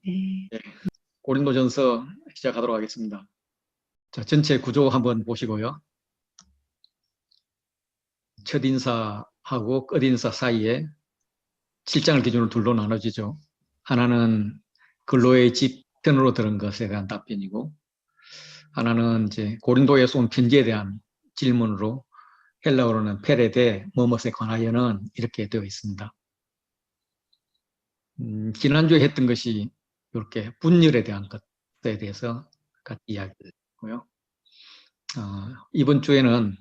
네. 네, 고린도전서 시작하도록 하겠습니다. 자, 전체 구조 한번 보시고요. 첫인사하고 끝인사 사이에 7장을 기준으로 둘로 나눠지죠. 하나는 근로의 집편으로 들은 것에 대한 답변이고, 하나는 이제 고린도에서 온 편지에 대한 질문으로 헬라어로는 페레데 뭐뭇에 관하여는 이렇게 되어 있습니다. 지난주에 했던 것이 이렇게 분열에 대한 것에 대해서 같이 이야기를 했고요. 이번 주에는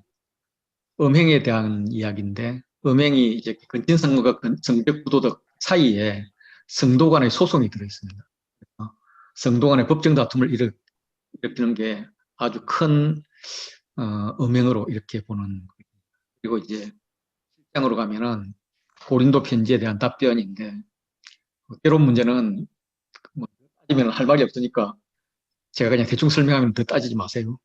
음행에 대한 이야기인데, 음행이 이제 근친상간과 성벽부도덕 사이에 성도 간의 소송이 들어있습니다. 성도 간의 법정 다툼을 일으키는 게 아주 큰 음행으로 이렇게 보는. 그리고 이제 실장으로 가면은 고린도 편지에 대한 답변인데, 때론 문제는 뭐 따지면 할 말이 없으니까 제가 그냥 대충 설명하면 더 따지지 마세요.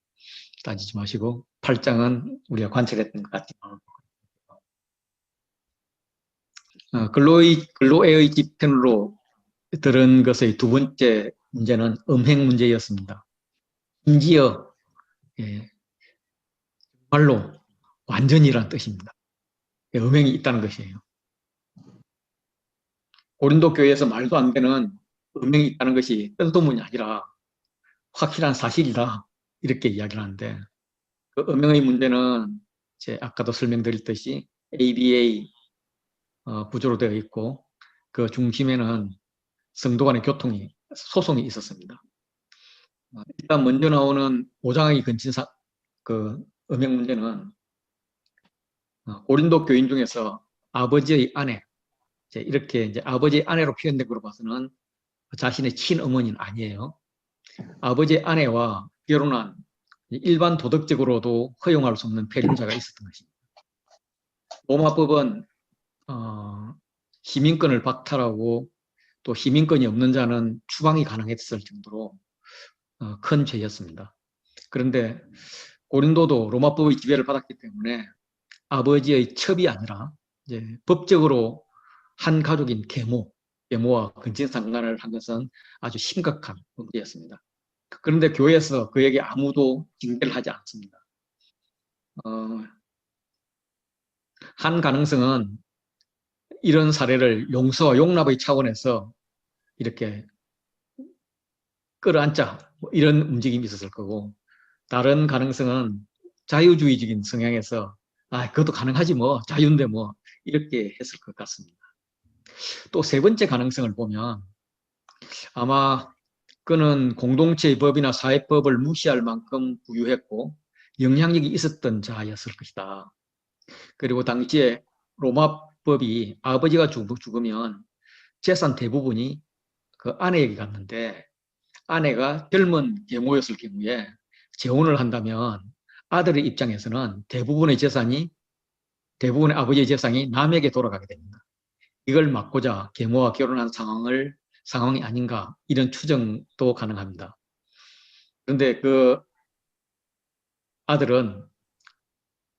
따지지 마시고 8장은 우리가 관찰했던 것 같지만 근로의 집편으로 들은 것의 두 번째 문제는 음행 문제였습니다. 심지어 정말로 완전이란 뜻입니다. 음행이 있다는 것이에요. 고린도 교회에서 말도 안 되는 음행이 있다는 것이 뜻소문이 아니라 확실한 사실이다 이렇게 이야기를 하는데, 그 음행의 문제는 아까도 설명드렸듯이 ABA 구조로 되어 있고, 그 중심에는 성도 간의 소송이 있었습니다. 일단 먼저 나오는 5장의 그 음행 문제는 고린도 교인 중에서 아버지의 아내, 이렇게 이제 아버지의 아내로 표현된 걸로 봐서는 자신의 친어머니는 아니에요. 아버지의 아내와 결혼한 일반 도덕적으로도 허용할 수 없는 폐륜자가 있었던 것입니다. 로마법은 시민권을 박탈하고 또 시민권이 없는 자는 추방이 가능했을 정도로 큰 죄였습니다. 그런데 고린도도 로마법의 지배를 받았기 때문에 아버지의 첩이 아니라 이제 법적으로 한 가족인 계모와 근친상간을 한 것은 아주 심각한 문제였습니다. 그런데 교회에서 그에게 아무도 징계를 하지 않습니다. 한 가능성은 이런 사례를 용서와 용납의 차원에서 이렇게 끌어안자 이런 움직임이 있었을 거고, 다른 가능성은 자유주의적인 성향에서 그것도 가능하지 뭐 자유인데 뭐 이렇게 했을 것 같습니다. 또 세 번째 가능성을 보면 아마 그는 공동체의 법이나 사회법을 무시할 만큼 부유했고 영향력이 있었던 자였을 것이다. 그리고 당시에 로마법이 아버지가 죽으면 재산 대부분이 그 아내에게 갔는데, 아내가 젊은 계모였을 경우에 재혼을 한다면 아들의 입장에서는 대부분의 아버지의 재산이 남에게 돌아가게 됩니다. 이걸 막고자 계모와 결혼한 상황이 아닌가 이런 추정도 가능합니다. 그런데 그 아들은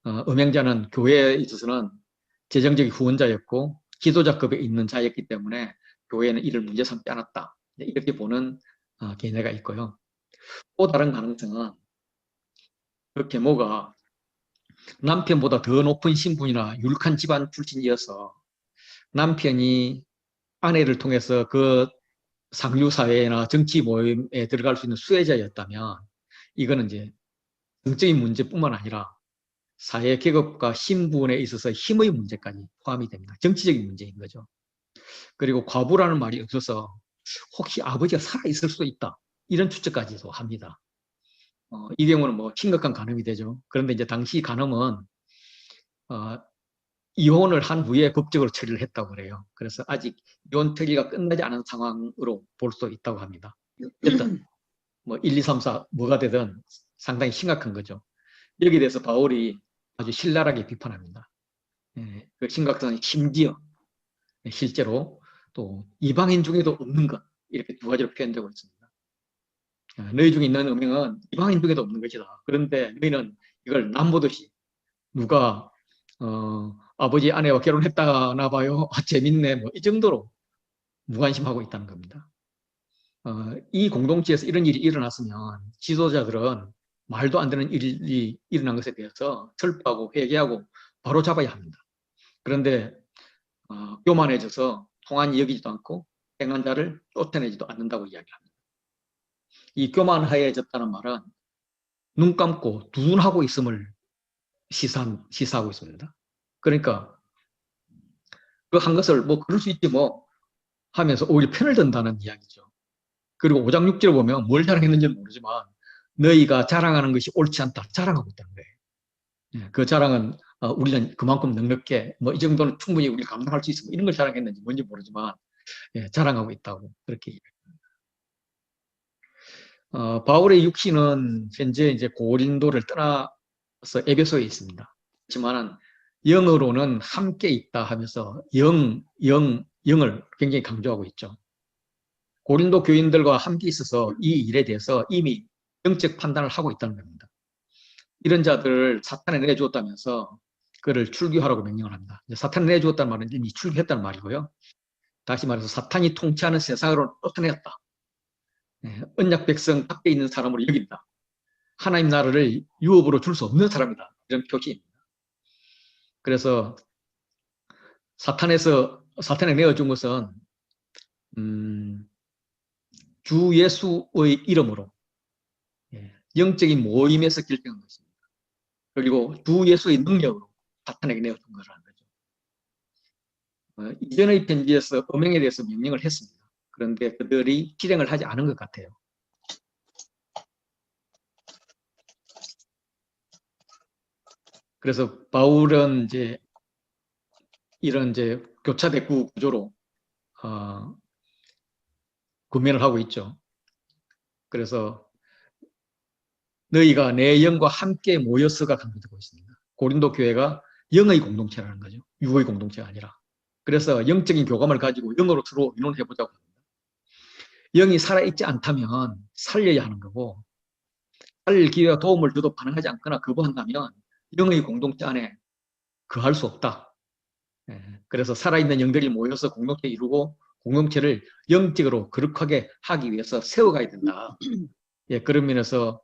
음행자는 교회에 있어서는 재정적인 후원자였고 지도자급에 있는 자였기 때문에 교회는 이를 문제 삼지 않았다. 이렇게 보는 견해가 있고요. 또 다른 가능성은 그 계모가 남편보다 더 높은 신분이나 율곡한 집안 출신이어서 남편이 아내를 통해서 그 상류사회나 정치 모임에 들어갈 수 있는 수혜자였다면 이거는 이제 정적인 문제뿐만 아니라 사회 계급과 신분에 있어서 힘의 문제까지 포함이 됩니다. 정치적인 문제인 거죠. 그리고 과부라는 말이 없어서 혹시 아버지가 살아있을 수도 있다. 이런 추측까지도 합니다. 이 경우는 뭐 심각한 간음이 되죠. 그런데 이제 당시 간음은 이혼을 한 후에 법적으로 처리를 했다고 그래요. 그래서 아직 이혼 처리가 끝나지 않은 상황으로 볼 수 있다고 합니다. 어쨌든 뭐 1, 2, 3, 4 뭐가 되든 상당히 심각한 거죠. 여기에 대해서 바울이 아주 신랄하게 비판합니다. 그 심각성은 심지어 실제로 또 이방인 중에도 없는 것, 이렇게 두 가지로 표현되고 있습니다. 너희 중에 있는 음행은 이방인 중에도 없는 것이다. 그런데 너희는 이걸 남보듯이 누가 아버지 아내와 결혼했다나 봐요. 재밌네. 뭐 이 정도로 무관심하고 있다는 겁니다. 이 공동체에서 이런 일이 일어났으면 지도자들은 말도 안 되는 일이 일어난 것에 대해서 철폐하고 회개하고 바로 잡아야 합니다. 그런데 교만해져서 통한이 여기지도 않고 행한 자를 쫓아내지도 않는다고 이야기합니다. 이 교만해졌다는 말은 눈 감고 둔하고 있음을 시사하고 있습니다. 그러니까 그 한 것을 뭐 그럴 수 있지 뭐 하면서 오히려 편을 든다는 이야기죠. 그리고 5장 6절을 보면 뭘 자랑했는지는 모르지만 너희가 자랑하는 것이 옳지 않다. 자랑하고 있다는 거예요. 그 자랑은 우리는 그만큼 넉넉해 뭐 이 정도는 충분히 우리 감당할 수 있어 뭐 이런 걸 자랑했는지 뭔지 모르지만 자랑하고 있다고 그렇게 바울의 육신은 현재 이제 고린도를 떠나서 에베소에 있습니다. 그렇지만 영으로는 함께 있다 하면서 영을 굉장히 강조하고 있죠. 고린도 교인들과 함께 있어서 이 일에 대해서 이미 영적 판단을 하고 있다는 겁니다. 이런 자들을 사탄에 내주었다면서 그를 출교하라고 명령을 합니다. 사탄에 내주었다는 말은 이미 출교했다는 말이고요. 다시 말해서 사탄이 통치하는 세상으로 쫓아내었다. 언약 백성 밖에 있는 사람으로 여긴다. 하나님 나라를 유업으로 줄 수 없는 사람이다. 이런 표시입니다. 그래서 사탄에 내어준 것은 주 예수의 이름으로 영적인 모임에서 결정한 것입니다. 그리고 주 예수의 능력으로 사탄에게 내어준 거라는 거죠. 이전의 편지에서 음행에 대해서 명령을 했습니다. 그런데 그들이 실행을 하지 않은 것 같아요. 그래서 바울은 이제 이런 이제 교차대구 구조로 구면을 하고 있죠. 그래서 너희가 내 영과 함께 모여서가 강조되고 있습니다. 고린도 교회가 영의 공동체라는 거죠. 육의 공동체가 아니라. 그래서 영적인 교감을 가지고 영으로 서로 의논해보자고 합니다. 영이 살아있지 않다면 살려야 하는 거고 살릴 기회와 도움을 줘도 반응하지 않거나 거부한다면 영의 공동체 안에 거할 수 없다. 그래서 살아있는 영들이 모여서 공동체 이루고 공동체를 영적으로 거룩하게 하기 위해서 세워가야 된다. 그런 면에서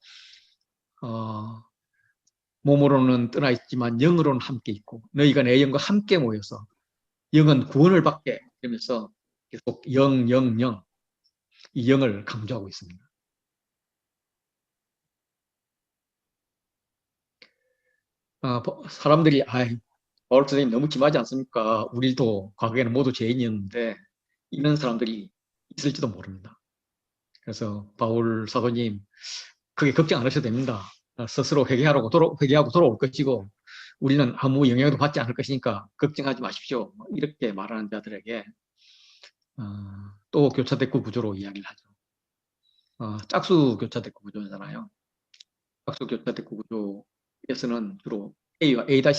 몸으로는 떠나 있지만 영으로는 함께 있고 너희가 내 영과 함께 모여서 영은 구원을 받게 되면서 계속 영, 이 영을 강조하고 있습니다. 사람들이 바울 선생님 너무 심하지 않습니까? 우리도 과거에는 모두 죄인이었는데 이런 사람들이 있을지도 모릅니다. 그래서 바울 사도님 크게 걱정 안 하셔도 됩니다. 스스로 회개하고 돌아올 것이고 우리는 아무 영향도 받지 않을 것이니까 걱정하지 마십시오. 이렇게 말하는 자들에게 또 교차대구 구조로 이야기를 하죠. 짝수 교차대구 구조잖아요. 짝수 교차대구 구조에서는 주로 A와 A-가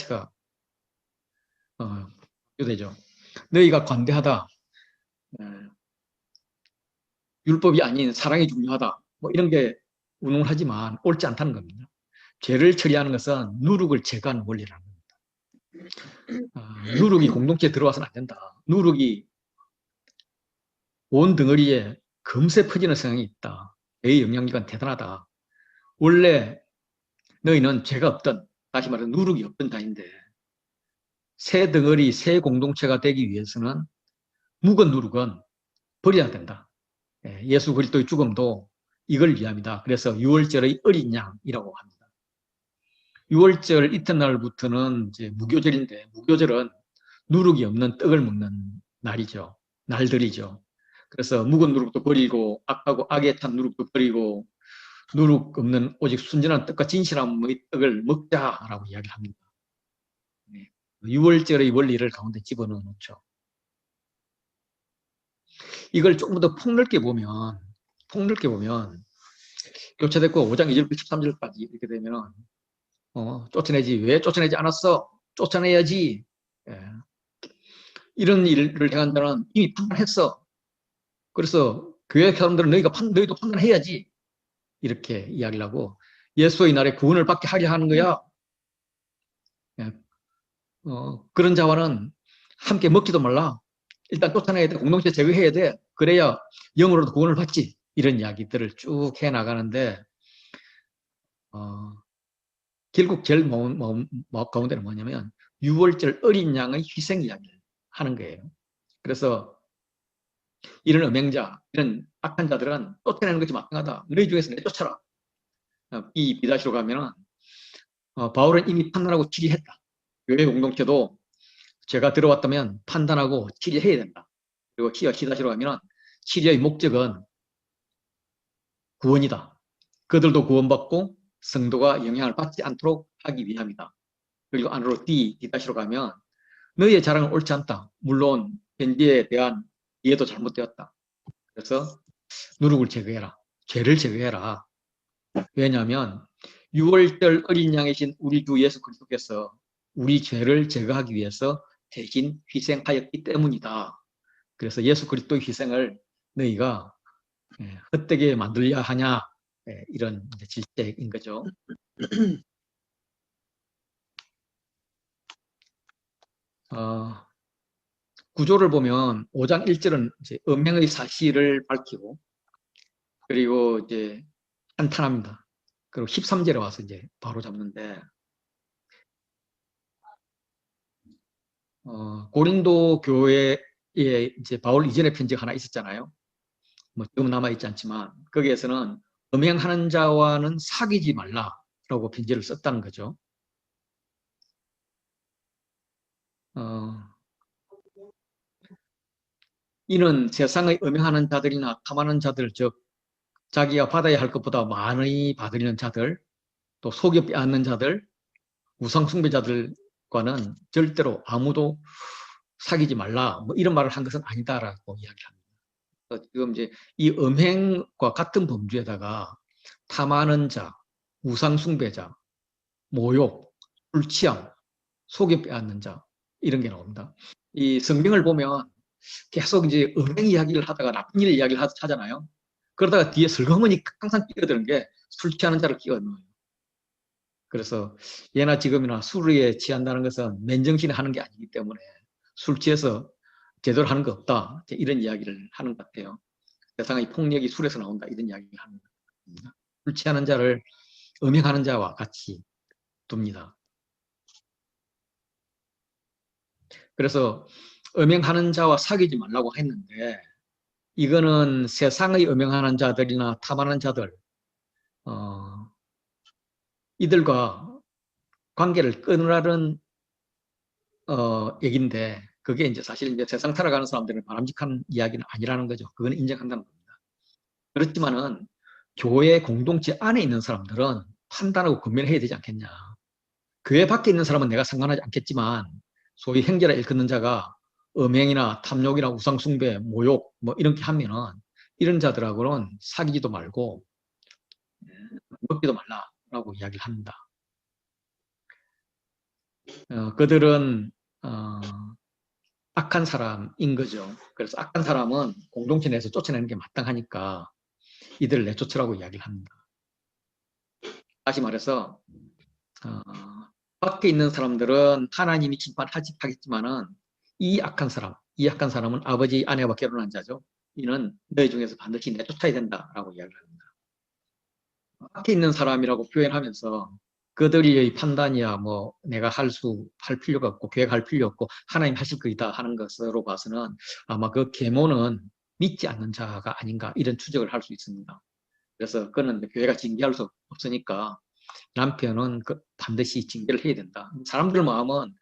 되죠. 너희가 관대하다, 율법이 아닌 사랑이 중요하다, 뭐 이런 게 운운을 하지만 옳지 않다는 겁니다. 죄를 처리하는 것은 누룩을 제거하는 원리라는 겁니다. 누룩이 공동체에 들어와서는 안 된다. 누룩이 온 덩어리에 금세 퍼지는 성향이 있다. 내 영향력은 대단하다. 원래 너희는 죄가 없던, 다시 말해 누룩이 없던 자인데 새 덩어리, 새 공동체가 되기 위해서는 묵은 누룩은 버려야 된다. 예수 그리스도의 죽음도 이걸 위함이다. 그래서 6월절의 어린 양이라고 합니다. 6월절 이튿날부터는 이제 무교절인데 무교절은 누룩이 없는 떡을 먹는 날이죠. 날들이죠. 그래서 묵은 누룩도 버리고 악하고 악에 찬 누룩도 버리고 누룩 없는 오직 순전한 떡과 진실함의 떡을 먹자라고 이야기를 합니다. 6월절의 원리를 가운데 집어넣어 놓죠. 이걸 조금 더 폭넓게 보면 교차됐고 5장 2절부터 13절까지 이렇게 되면 쫓아내지 왜 쫓아내지 않았어? 쫓아내야지. 이런 일을 행한 자는 이미 판단했어. 그래서 교회 사람들은 너희도 판단해야지. 이렇게 이야기를 하고 예수의 날에 구원을 받게 하려 하는 거야. 그런 자와는 함께 먹지도 말라. 일단 쫓아내야 돼. 공동체 제거해야 돼. 그래야 영으로도 구원을 받지. 이런 이야기들을 쭉 해나가는데 결국 제일 가운데는 뭐냐면 6월절 어린 양의 희생 이야기를 하는 거예요. 그래서 이런 음행자, 이런 악한 자들은 쫓아내는 것이 마땅하다. 너희 중에서 내쫓아라. 이 비다시로 가면은 바울은 이미 판단하고 치리했다. 교회 공동체도 제가 들어왔다면 판단하고 치리해야 된다. 그리고 히다시로 가면은 치리의 목적은 구원이다. 그들도 구원받고 성도가 영향을 받지 않도록 하기 위함이다. 그리고 안으로 디다시로 가면 너희의 자랑은 옳지 않다. 물론 현지에 대한 이해도 잘못되었다. 그래서 누룩을 제거해라. 죄를 제거해라. 왜냐하면 6월절 어린 양이신 우리 주 예수 그리스도께서 우리 죄를 제거하기 위해서 대신 희생하였기 때문이다. 그래서 예수 그리스도의 희생을 너희가 헛되게 만들려 하냐, 이런 질책인 거죠. 구조를 보면 5장 1절은 이제 음행의 사실을 밝히고, 그리고 이제 한탄합니다. 그리고 13절에 와서 이제 바로 잡는데, 고린도 교회에 이제 바울 이전의 편지가 하나 있었잖아요. 뭐 지금 남아있지 않지만 거기에서는 음행하는 자와는 사귀지 말라라고 편지를 썼다는 거죠. 이는 세상의 음행하는 자들이나 탐하는 자들, 즉 자기가 받아야 할 것보다 많이 받으려는 자들, 또 속여 빼앗는 자들, 우상숭배자들과는 절대로 아무도 사귀지 말라, 뭐 이런 말을 한 것은 아니다라고 이야기를 합니다. 지금 이제 이 음행과 같은 범주에다가 탐하는 자, 우상숭배자, 모욕, 술취함, 속여 빼앗는 자, 이런 게 나옵니다. 이 성경을 보면 계속 이제 음행 이야기를 하다가 나쁜 일 이야기를 하잖아요. 그러다가 뒤에 슬그머니 항상 끼어드는 게 술 취하는 자를 끼워 넣어요. 그래서 예나 지금이나 술에 취한다는 것은 맨정신에 하는 게 아니기 때문에 술 취해서 제대로 하는 거 없다. 이런 이야기를 하는 것 같아요. 세상의 폭력이 술에서 나온다. 이런 이야기를 하는 겁니다. 술 취하는 자를 음행하는 자와 같이 둡니다. 그래서 음행하는 자와 사귀지 말라고 했는데 이거는 세상의 음행하는 자들이나 탐하는 자들, 이들과 관계를 끊으라는 얘기인데 그게 이제 사실 이제 세상 살아가는 사람들은 바람직한 이야기는 아니라는 거죠. 그건 인정한다는 겁니다. 그렇지만은 교회 공동체 안에 있는 사람들은 판단하고 권면해야 되지 않겠냐. 교회 밖에 있는 사람은 내가 상관하지 않겠지만 소위 행제라 일컫는 자가 음행이나 탐욕이나 우상숭배, 모욕 뭐 이렇게 하면은 이런 자들하고는 사귀지도 말고 먹지도 말라라고 이야기를 합니다. 그들은 악한 사람인 거죠. 그래서 악한 사람은 공동체 내에서 쫓아내는 게 마땅하니까 이들을 내쫓으라고 이야기를 합니다. 다시 말해서 밖에 있는 사람들은 하나님이 심판하겠지만은 이 악한 사람은 아버지 아내와 결혼한 자죠. 이는 너희 중에서 반드시 내쫓아야 된다라고 이야기를 합니다. 밖에 있는 사람이라고 표현하면서 그들의 판단이야 뭐 내가 할 필요가 없고 계획할 필요 없고 하나님 하실 거이다 하는 것으로 봐서는 아마 그 계모는 믿지 않는 자가 아닌가 이런 추적을 할 수 있습니다. 그래서 그는 교회가 징계할 수 없으니까 남편은 반드시 징계를 해야 된다. 사람들 마음은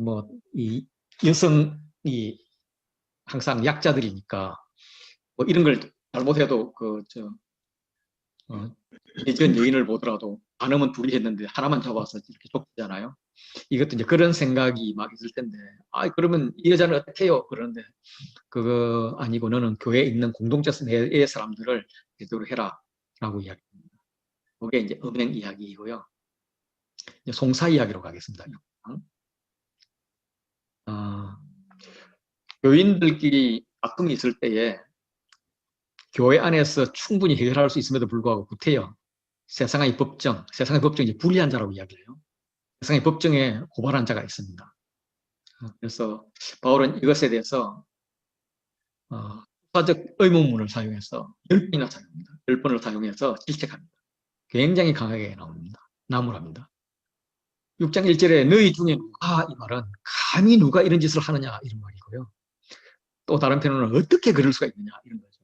뭐이 여성이 항상 약자들이니까 뭐 이런 걸 잘못해도 예전 여인을 보더라도 안 하면 둘이 했는데 하나만 잡아서 이렇게 쫓기잖아요. 이것도 이제 그런 생각이 막 있을 텐데, 그러면 이 여자는 어떻게 해요? 그러는데, 그거 아니고 너는 교회에 있는 공동체 내의 사람들을 제대로 해라. 라고 이야기합니다. 그게 이제 음행 이야기이고요. 이제 송사 이야기로 가겠습니다. 어, 교인들끼리 다툼이 있을 때에 교회 안에서 충분히 해결할 수 있음에도 불구하고 구태여 세상의 법정이 불리한 자라고 이야기해요. 세상의 법정에 고발한 자가 있습니다. 그래서 바울은 이것에 대해서 사적 의문문을 사용해서 10번이나 사용합니다. 10번을 사용해서 질책합니다. 굉장히 강하게 나무랍니다. 6장 1절에 너희 중에 누가, 이 말은 감히 누가 이런 짓을 하느냐 이런 말이고요. 또 다른 편으로는 어떻게 그럴 수가 있느냐 이런 거죠.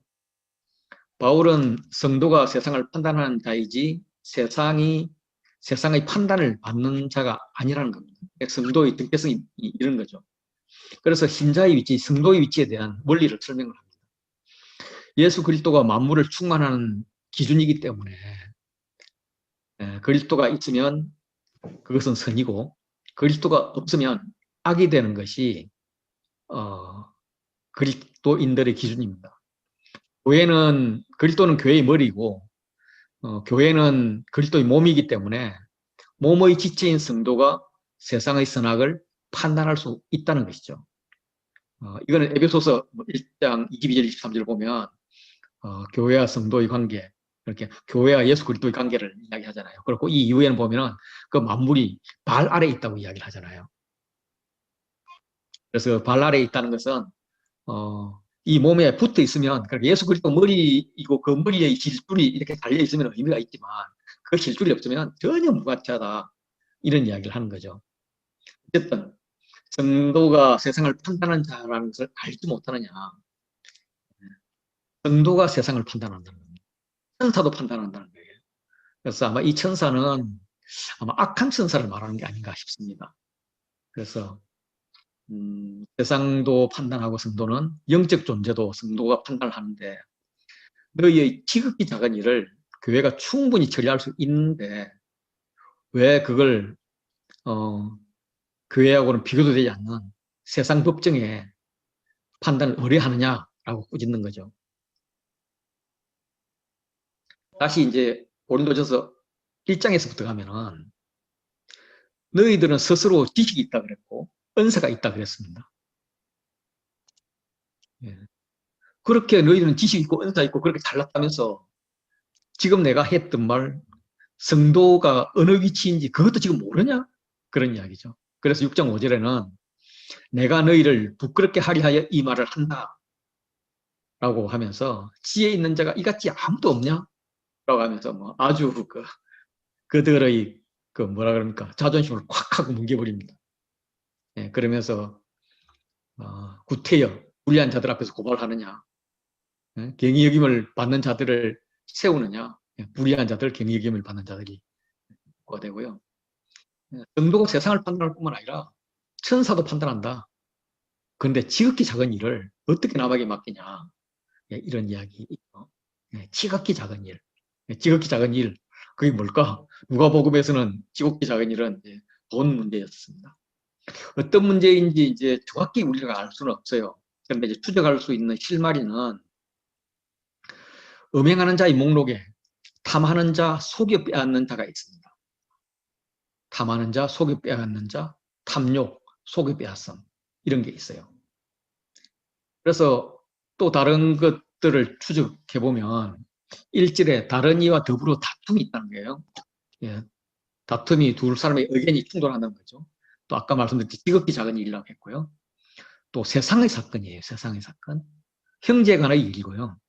바울은 성도가 세상을 판단하는 자이지 세상의 판단을 받는 자가 아니라는 겁니다. 성도의 정체성이 이런 거죠. 그래서 신자의 위치, 성도의 위치에 대한 원리를 설명을 합니다. 예수 그리스도가 만물을 충만하는 기준이기 때문에 그리스도가 있으면 그것은 선이고 그리스도가 없으면 악이 되는 것이 그리스도인들의 기준입니다. 그리스도는 교회의 머리고 교회는 그리스도의 몸이기 때문에 몸의 지체인 성도가 세상의 선악을 판단할 수 있다는 것이죠. 이거는 에베소서 1장 22절 23절 보면 교회와 성도의 관계, 이렇게 교회와 예수 그리스도의 관계를 이야기하잖아요. 그리고 이 이후에는 보면은 그 만물이 발 아래 있다고 이야기를 하잖아요. 그래서 발 아래 있다는 것은 이 몸에 붙어 있으면, 그러니까 예수 그리스도 머리이고 그 머리에 질줄이 이렇게 달려 있으면 의미가 있지만 그 질줄이 없으면 전혀 무가치하다, 이런 이야기를 하는 거죠. 어쨌든 성도가 세상을 판단하는 자라는 것을 알지 못하느냐. 성도가 세상을 판단한다는 겁니다. 천사도 판단한다는 거예요. 그래서 아마 이 천사는 아마 악한 천사를 말하는 게 아닌가 싶습니다. 그래서 세상도 판단하고 성도는 영적 존재도 성도가 판단을 하는데, 너희의 지극히 작은 일을 교회가 충분히 처리할 수 있는데 왜 그걸 교회하고는 비교도 되지 않는 세상 법정에 판단을 의뢰하느냐라고 꾸짖는 거죠. 다시 이제 고린도전서 1장에서부터 가면은 너희들은 스스로 지식이 있다 그랬고 은사가 있다 그랬습니다. 예. 그렇게 너희들은 지식 있고 은사 있고 그렇게 잘났다면서 지금 내가 했던 말, 성도가 어느 위치인지 그것도 지금 모르냐? 그런 이야기죠. 그래서 6장 5절에는 내가 너희를 부끄럽게 하리 하여 이 말을 한다 라고 하면서 지혜 있는 자가 이같이 아무도 없냐? 라고 하면서 뭐 아주 그들의 뭐라 그럽니까? 자존심을 콱 하고 뭉개버립니다. 예, 그러면서 구태여 불리한 자들 앞에서 고발하느냐? 예, 경이여김을 받는 자들을 세우느냐? 예, 불리한 자들, 경이여김을 받는 자들이 되고요. 예, 성도가 세상을 판단할 뿐만 아니라 천사도 판단한다. 그런데 지극히 작은 일을 어떻게 남에게 맡기냐? 예, 이런 이야기죠. 예, 지극히 작은 일. 예, 지극히 작은 일. 그게 뭘까? 누가복음에서는 지극히 작은 일은 돈 문제였습니다. 어떤 문제인지 이제 정확히 우리가 알 수는 없어요. 그런데 이제 추적할 수 있는 실마리는 음행하는 자의 목록에 탐하는 자, 속여 빼앗는 자가 있습니다. 탐하는 자, 속여 빼앗는 자, 탐욕, 속여 빼앗음, 이런 게 있어요. 그래서 또 다른 것들을 추적해 보면 1절에 다른 이와 더불어 다툼이 있다는 거예요. 예, 다툼이 두 사람의 의견이 충돌하는 거죠. 또 아까 말씀드린 지극히 작은 일이라고 했고요. 또 세상의 사건이에요. 세상의 사건. 형제에 관한 일이고요.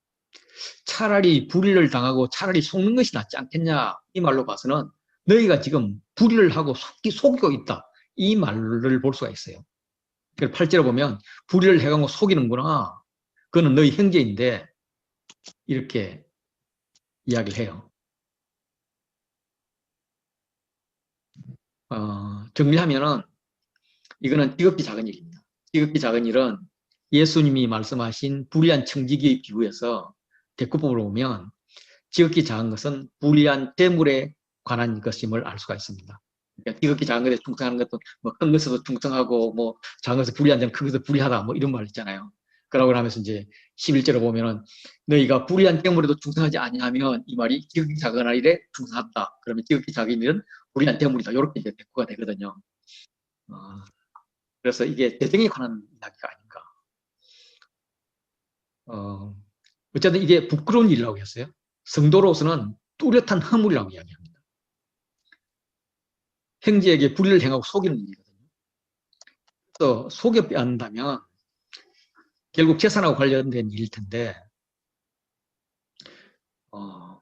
차라리 불의를 당하고 차라리 속는 것이 낫지 않겠냐, 이 말로 봐서는 너희가 지금 불의를 하고 속이고 있다, 이 말을 볼 수가 있어요. 8절에 보면 불의를 해가고 속이는구나, 그거는 너희 형제인데, 이렇게 이야기를 해요. 정리하면은 이거는 지극히 작은 일입니다. 지극히 작은 일은 예수님이 말씀하신 불의한 청지기의 비유에서 대꾸법으로 보면 지극히 작은 것은 불의한 재물에 관한 것임을 알 수가 있습니다. 그러니까 지극히 작은 것에 충성하는 것도 큰 것에도 충성하고 작은 것에 불의한 자는 큰 것에 불의하다 이런 말 있잖아요. 그러고 나면서 이제 11절에 보면은 너희가 불의한 재물에도 충성하지 아니하면, 이 말이 지극히 작은 일에 충성한다. 그러면 지극히 작은 일은 불의한 재물이다. 이렇게 이제 대꾸가 되거든요. 그래서 이게 재정에 관한 이야기가 아닌가. 어쨌든 이게 부끄러운 일이라고 했어요. 성도로서는 뚜렷한 허물이라고 이야기합니다. 형제에게 불의를 행하고 속이는 일이거든요. 그래서 속여 빼앗는다면 결국 재산하고 관련된 일일 텐데, 어,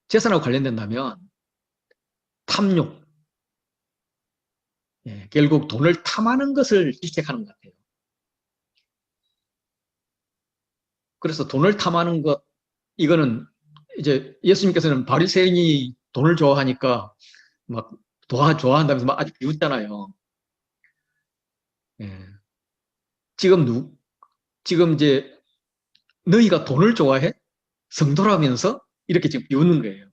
재산하고 관련된다면 탐욕, 예, 결국 돈을 탐하는 것을 질책하는 것 같아요. 그래서 돈을 탐하는 것, 이거는 이제 예수님께서는 바리새인이 돈을 좋아하니까 막 좋아한다면서 막 아주 비웃잖아요. 예. 지금 지금 이제 너희가 돈을 좋아해? 성도라면서? 이렇게 지금 비웃는 거예요.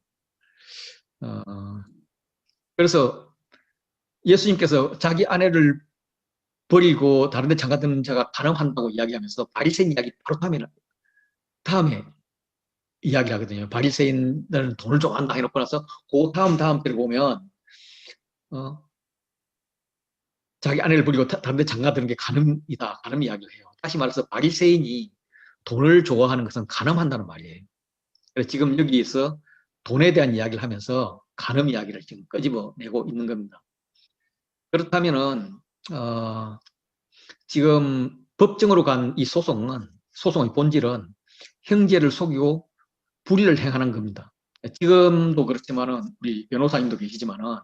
어, 그래서 예수님께서 자기 아내를 버리고 다른 데 장가드는 자가 가늠한다고 이야기하면서 바리새인 이야기 바로 다음에 이야기를 하거든요. 바리새인들은 돈을 좋아한다 해놓고 나서 그 다음 때를 보면 어, 자기 아내를 버리고 다른 데 장가드는 게 가늠이다. 가늠 이야기를 해요. 다시 말해서 바리새인이 돈을 좋아하는 것은 가늠한다는 말이에요. 그래서 지금 여기에서 돈에 대한 이야기를 하면서 가늠 이야기를 지금 끄집어내고 있는 겁니다. 그렇다면은 지금 법정으로 간 이 소송의 본질은 형제를 속이고 불의를 행하는 겁니다. 지금도 그렇지만은 우리 변호사님도 계시지만은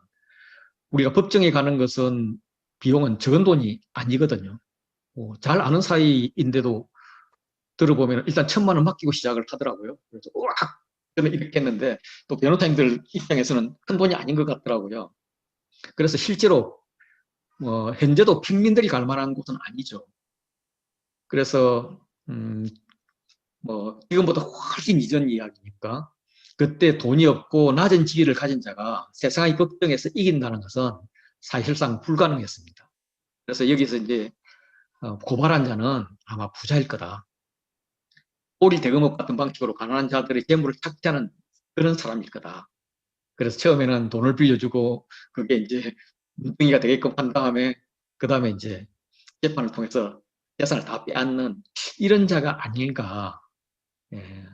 우리가 법정에 가는 것은 비용은 적은 돈이 아니거든요. 잘 아는 사이인데도 들어보면 일단 1,000만 원 맡기고 시작을 하더라고요. 그래서 우악! 저는 이렇게 했는데 또 변호사님들 입장에서는 큰 돈이 아닌 것 같더라고요. 그래서 실제로 현재도 평민들이 갈 만한 곳은 아니죠. 그래서 지금보다 훨씬 이전 이야기니까 그때 돈이 없고 낮은 지위를 가진 자가 세상의 법정에서 이긴다는 것은 사실상 불가능했습니다. 그래서 여기서 이제 고발한 자는 아마 부자일 거다. 오리 대금업 같은 방식으로 가난한 자들의 재물을 착취하는 그런 사람일 거다. 그래서 처음에는 돈을 빌려주고 그게 이제 눈덩이가 되게끔 한 다음에 그 다음에 이제 재판을 통해서 재산을 다 빼앗는 이런 자가 아닐까. 예.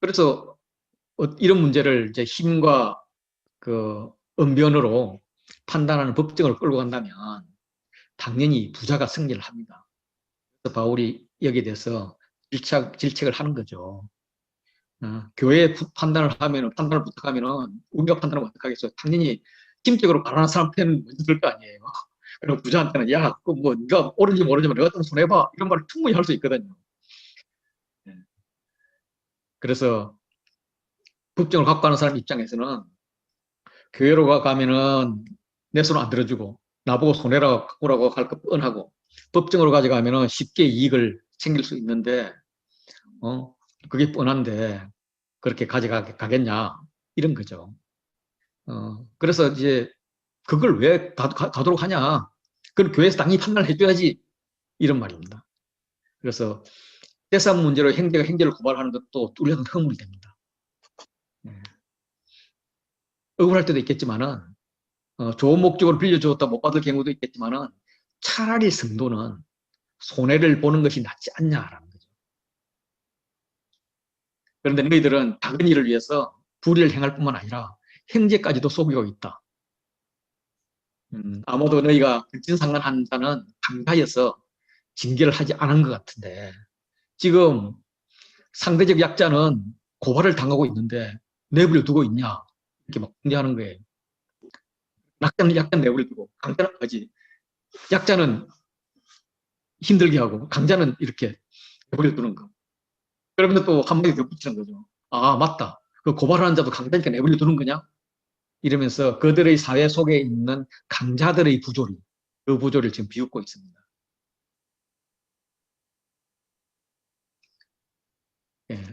그래서 이런 문제를 이제 힘과 그 언변으로 판단하는 법정을 끌고 간다면 당연히 부자가 승리를 합니다. 그래서 바울이 여기에 대해서 질책을 하는 거죠. 교회 판단을 부탁하면은 우리가 판단을 어떡하겠어요? 당연히 심적으로 가난한 사람 편은 먼저 들거 아니에요. 그리고 부자한테는 야, 그뭐 네가 옳은지 모르지만 내가 좀 손해봐 이런 말을 충분히 할 수 있거든요. 예. 그래서 법정을 갖고 가는 사람 입장에서는 교회로 가면은 내 손 안 들어주고 나보고 손해라고 갖고 오라고 할 거 뻔하고 법정으로 가져가면은 쉽게 이익을 챙길 수 있는데 그게 뻔한데 그렇게 가져가겠냐 이런 거죠. 그래서 이제 그걸 왜 가도록 하냐? 그걸 교회에서 당연히 판단을 해줘야지 이런 말입니다. 그래서 재산 문제로 형제가 형제를 고발하는 것도 뚜렷한 허물이 됩니다. 예. 억울할 때도 있겠지만은 좋은 목적으로 빌려주었다 못 받을 경우도 있겠지만은 차라리 성도는 손해를 보는 것이 낫지 않냐라는 거죠. 그런데 너희들은 작은 일을 위해서 불의를 행할 뿐만 아니라 형제까지도 속이고 있다. 아마도 너희가 근친상간한 자는 강가에서 징계를 하지 않은 것 같은데 지금 상대적 약자는 고발을 당하고 있는데 내버려 두고 있냐 이렇게 막 공개하는 거예요. 약자는 내버려 두고 강자는 하지. 약자는 힘들게 하고 강자는 이렇게 내버려 두는 거. 그러면 또 한마디 더 붙이는 거죠. 아 맞다. 그 고발하는 자도 강자니까 내버려 두는 거냐? 이러면서 그들의 사회 속에 있는 강자들의 부조리, 그 부조리를 지금 비웃고 있습니다. 예.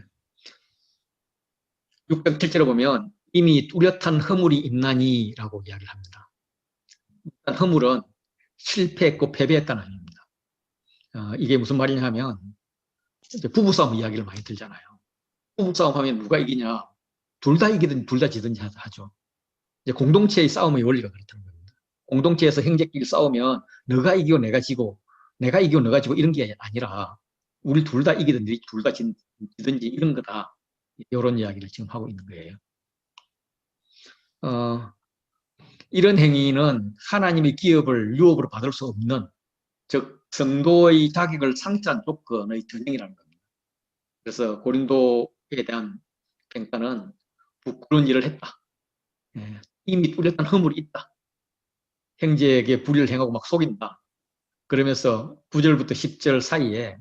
607절에 보면 이미 뚜렷한 허물이 있나니라고 이야기를 합니다. 허물은 실패했고 패배했다는 의미입니다. 이게 무슨 말이냐 하면 부부싸움 이야기를 많이 들잖아요. 부부싸움 하면 누가 이기냐? 둘 다 이기든 둘 다 지든지 하죠. 이제 공동체의 싸움의 원리가 그렇다는 겁니다. 공동체에서 형제끼리 싸우면 너가 이기고 내가 지고 내가 이기고 너가 지고 이런 게 아니라 우리 둘 다 이기든 둘 다 지든지 이런 거다. 이런 이야기를 지금 하고 있는 거예요. 어, 이런 행위는 하나님의 기업을 유업으로 받을 수 없는, 즉 성도의 자격을 상실한 조건의 전형이라는 겁니다. 그래서 고린도에 대한 평가는 부끄러운 일을 했다. 예, 이미 뚜렷한 허물이 있다. 형제에게 불의를 행하고 막 속인다. 그러면서 9절부터 10절 사이에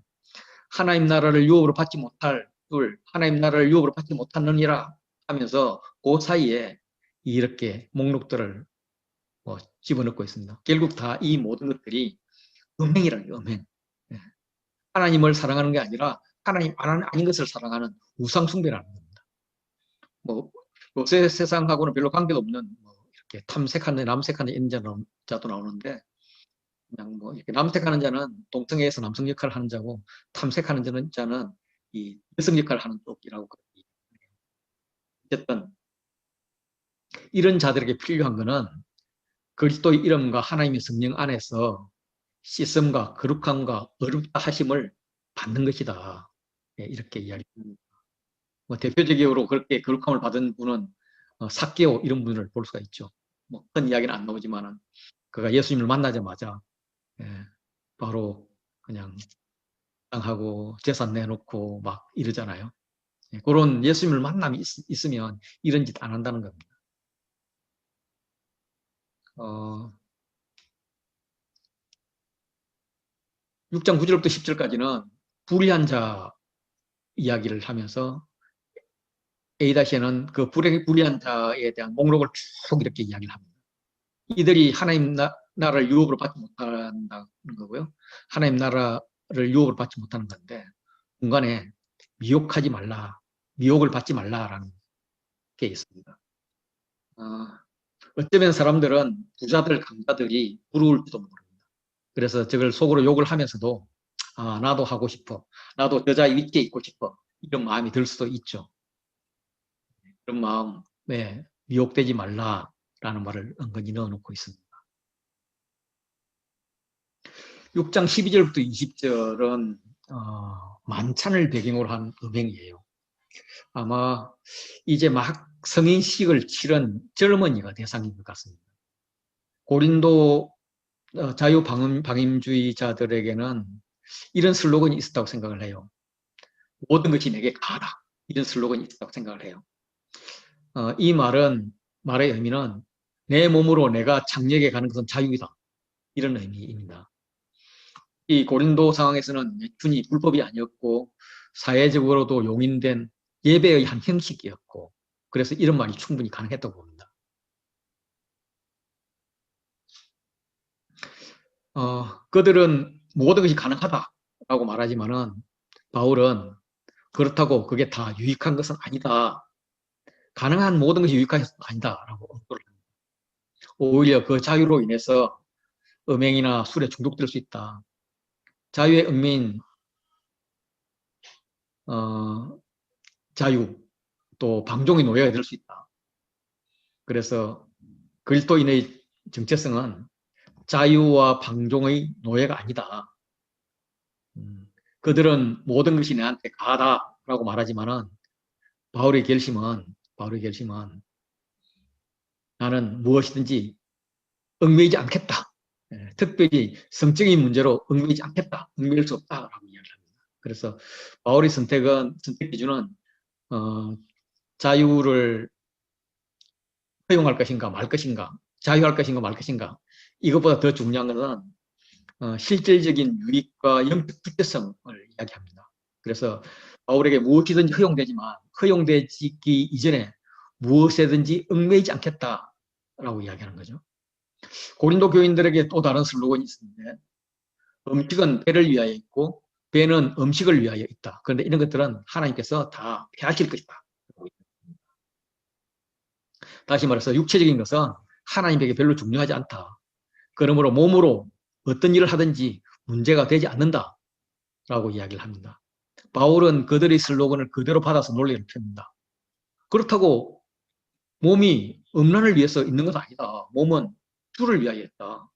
하나님 나라를 유업으로 받지 못할 하나님 나라를 유업으로 받지 못하느니라 하면서 그 사이에 이렇게 목록들을 뭐 집어넣고 있습니다. 결국 다 이 모든 것들이 음행이라는 거예요. 음행. 예. 하나님을 사랑하는 게 아니라 하나님 아닌 것을 사랑하는 우상숭배라는 겁니다. 뭐 요새 세상하고는 별로 관계도 없는 뭐 이렇게 탐색하는 남색하는 이런 자도 나오는데 그냥 뭐 이렇게 남색하는 자는 동성애에서 남성 역할을 하는 자고 탐색하는 자는 이 여성 역할을 하는 쪽이라고. 어쨌든 이런 자들에게 필요한 것은 그리스도의 이름과 하나님의 성령 안에서 씻음과 거룩함과 어렵다 하심을 받는 것이다. 예, 이렇게 이야기합니다. 뭐 대표적으로 그렇게 거룩함을 받은 분은 삭개오 이런 분을 볼 수가 있죠. 뭐 큰 이야기는 안 나오지만은 그가 예수님을 만나자마자 예, 바로 그냥 땅하고 재산 내놓고 막 이러잖아요. 예, 그런 예수님을 만남이 있으면 이런 짓 안 한다는 겁니다. 6장 9절부터 10절까지는 불의한 자 이야기를 하면서 A는 그 불의한 자에 대한 목록을 쭉 이렇게 이야기를 합니다. 이들이 하나님 나라를 유업으로 받지 못한다는 거고요. 하나님 나라를 유업으로 받지 못하는 건데 중간에 미혹하지 말라, 미혹을 받지 말라라는 게 있습니다. 어쩌면 사람들은 부자들, 강자들이 부러울지도 모릅니다. 그래서 저걸 속으로 욕을 하면서도 나도 하고 싶어. 나도 여자의 위치에 있고 싶어. 이런 마음이 들 수도 있죠. 그런 마음에 미혹되지 말라라는 말을 은근히 넣어놓고 있습니다. 6장 12절부터 20절은 만찬을 배경으로 한 음행이에요. 아마 이제 막 성인식을 치른 젊은이가 대상인 것 같습니다. 고린도 자유방임주의자들에게는 이런 슬로건이 있었다고 생각을 해요. 모든 것이 내게 가하다. 이런 슬로건이 있었다고 생각을 해요. 이 말의 의미는 내 몸으로 내가 장례에 가는 것은 자유이다. 이런 의미입니다. 이 고린도 상황에서는 매춘이 불법이 아니었고 사회적으로도 용인된 예배의 한 형식이었고 그래서 이런 말이 충분히 가능했다고 봅니다. 그들은 모든 것이 가능하다라고 말하지만은 바울은 그렇다고 그게 다 유익한 것은 아니다. 가능한 모든 것이 유익한 것은 아니다라고 언급을 합니다. 오히려 그 자유로 인해서 음행이나 술에 중독될 수 있다. 자유의 은민 자유 또 방종의 노예가 될 수 있다. 그래서 그리스도인의 정체성은 자유와 방종의 노예가 아니다. 그들은 모든 것이 내한테 가하다라고 말하지만은 바울의 결심은 나는 무엇이든지 얽매이지 않겠다. 특별히 성적인 문제로 얽매이지 않겠다. 얽매일 수 없다라고 이야기를 합니다. 그래서 바울의 선택 기준은 자유를 허용할 것인가 말 것인가, 자유할 것인가 말 것인가. 이것보다 더 중요한 것은 실질적인 유익과 영적 주체성을 이야기합니다. 그래서 바울에게 무엇이든지 허용되지만 허용되기 이전에 무엇에든지 얽매이지 않겠다라고 이야기하는 거죠. 고린도 교인들에게 또 다른 슬로건이 있는데 음식은 배를 위하여 있고 배는 음식을 위하여 있다. 그런데 이런 것들은 하나님께서 다 폐하실 것이다. 다시 말해서 육체적인 것은 하나님에게 별로 중요하지 않다. 그러므로 몸으로 어떤 일을 하든지 문제가 되지 않는다라고 이야기를 합니다. 바울은 그들의 슬로건을 그대로 받아서 논리를 펴니다. 그렇다고 몸이 음란을 위해서 있는 것은 아니다. 몸은 주를 위하여 있다.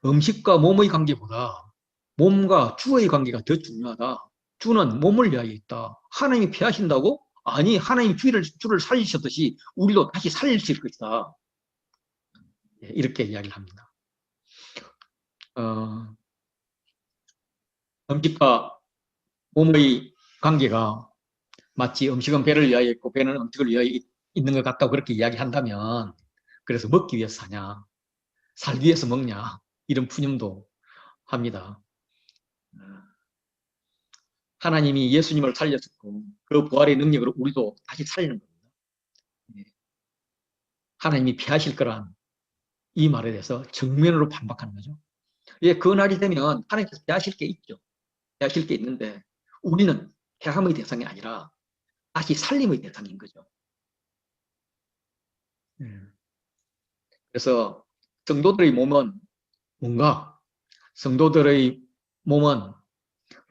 음식과 몸의 관계보다 몸과 주의 관계가 더 중요하다. 주는 몸을 위하여 있다. 하나님이 피하신다고? 아니, 하나님이 주를 살리셨듯이 우리도 다시 살리실 것이다. 이렇게 이야기를 합니다. 어, 음식과 몸의 관계가 마치 음식은 배를 위하여 있고 배는 음식을 위하여 있는 것 같다고 그렇게 이야기한다면 그래서 먹기 위해서 사냐, 살기 위해서 먹냐 이런 푸념도 합니다. 하나님이 예수님을 살렸었고 그 부활의 능력으로 우리도 다시 살리는 겁니다. 하나님이 피하실 거란 이 말에 대해서 정면으로 반박하는 거죠. 예, 그 날이 되면 하나님께서 피하실 게 있죠. 피하실 게 있는데 우리는 해함의 대상이 아니라 다시 살림의 대상인 거죠. 그래서 성도들의 몸은 뭔가 성도들의 몸은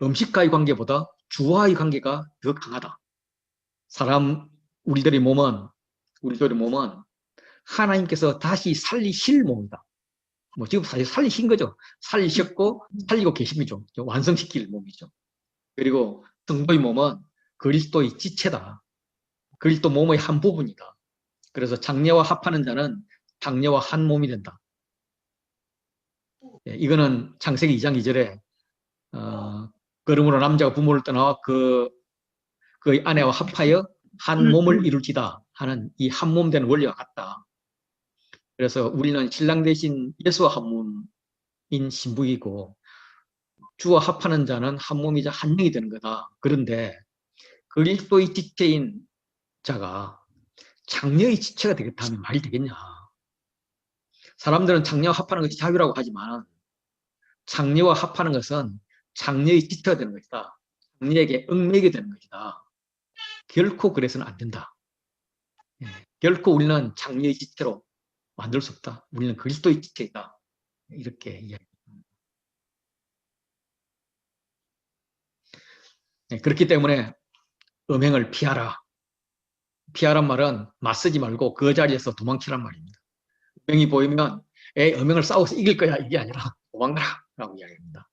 음식과의 관계보다 주와의 관계가 더 강하다. 우리들의 몸은 하나님께서 다시 살리실 몸이다. 뭐 지금 사실 살리신 거죠. 살리셨고 살리고 계신 거죠. 완성시킬 몸이죠. 그리고 성도의 몸은 그리스도의 지체다. 그리스도 몸의 한 부분이다. 그래서 장녀와 합하는 자는 장녀와 한 몸이 된다. 이거는 창세기 2장 2절에 그러므로 남자가 부모를 떠나 그의 아내와 합하여 한 몸을 이룰지다 하는 이 한 몸 되는 원리가 같다. 그래서 우리는 신랑 대신 예수와 한 몸인 신부이고 주와 합하는 자는 한 몸이자 한 명이 되는 거다. 그런데 그리스도의 지체인 자가 장녀의 지체가 되겠다 하면 말이 되겠냐. 사람들은 장녀와 합하는 것이 자유라고 하지만 장녀와 합하는 것은 장녀의 지체가 되는 것이다. 장녀에게 얽매이게 되는 것이다. 결코 그래서는 안 된다. 결코 우리는 장녀의 지체로 만들 수 없다. 우리는 그리스도의 지체이다. 이렇게 이야기합니다. 그렇기 때문에 음행을 피하라. 피하란 말은 맞서지 말고 그 자리에서 도망치란 말입니다. 음행이 보이면 음행을 싸워서 이길 거야 이게 아니라 도망가라 라고 이야기합니다.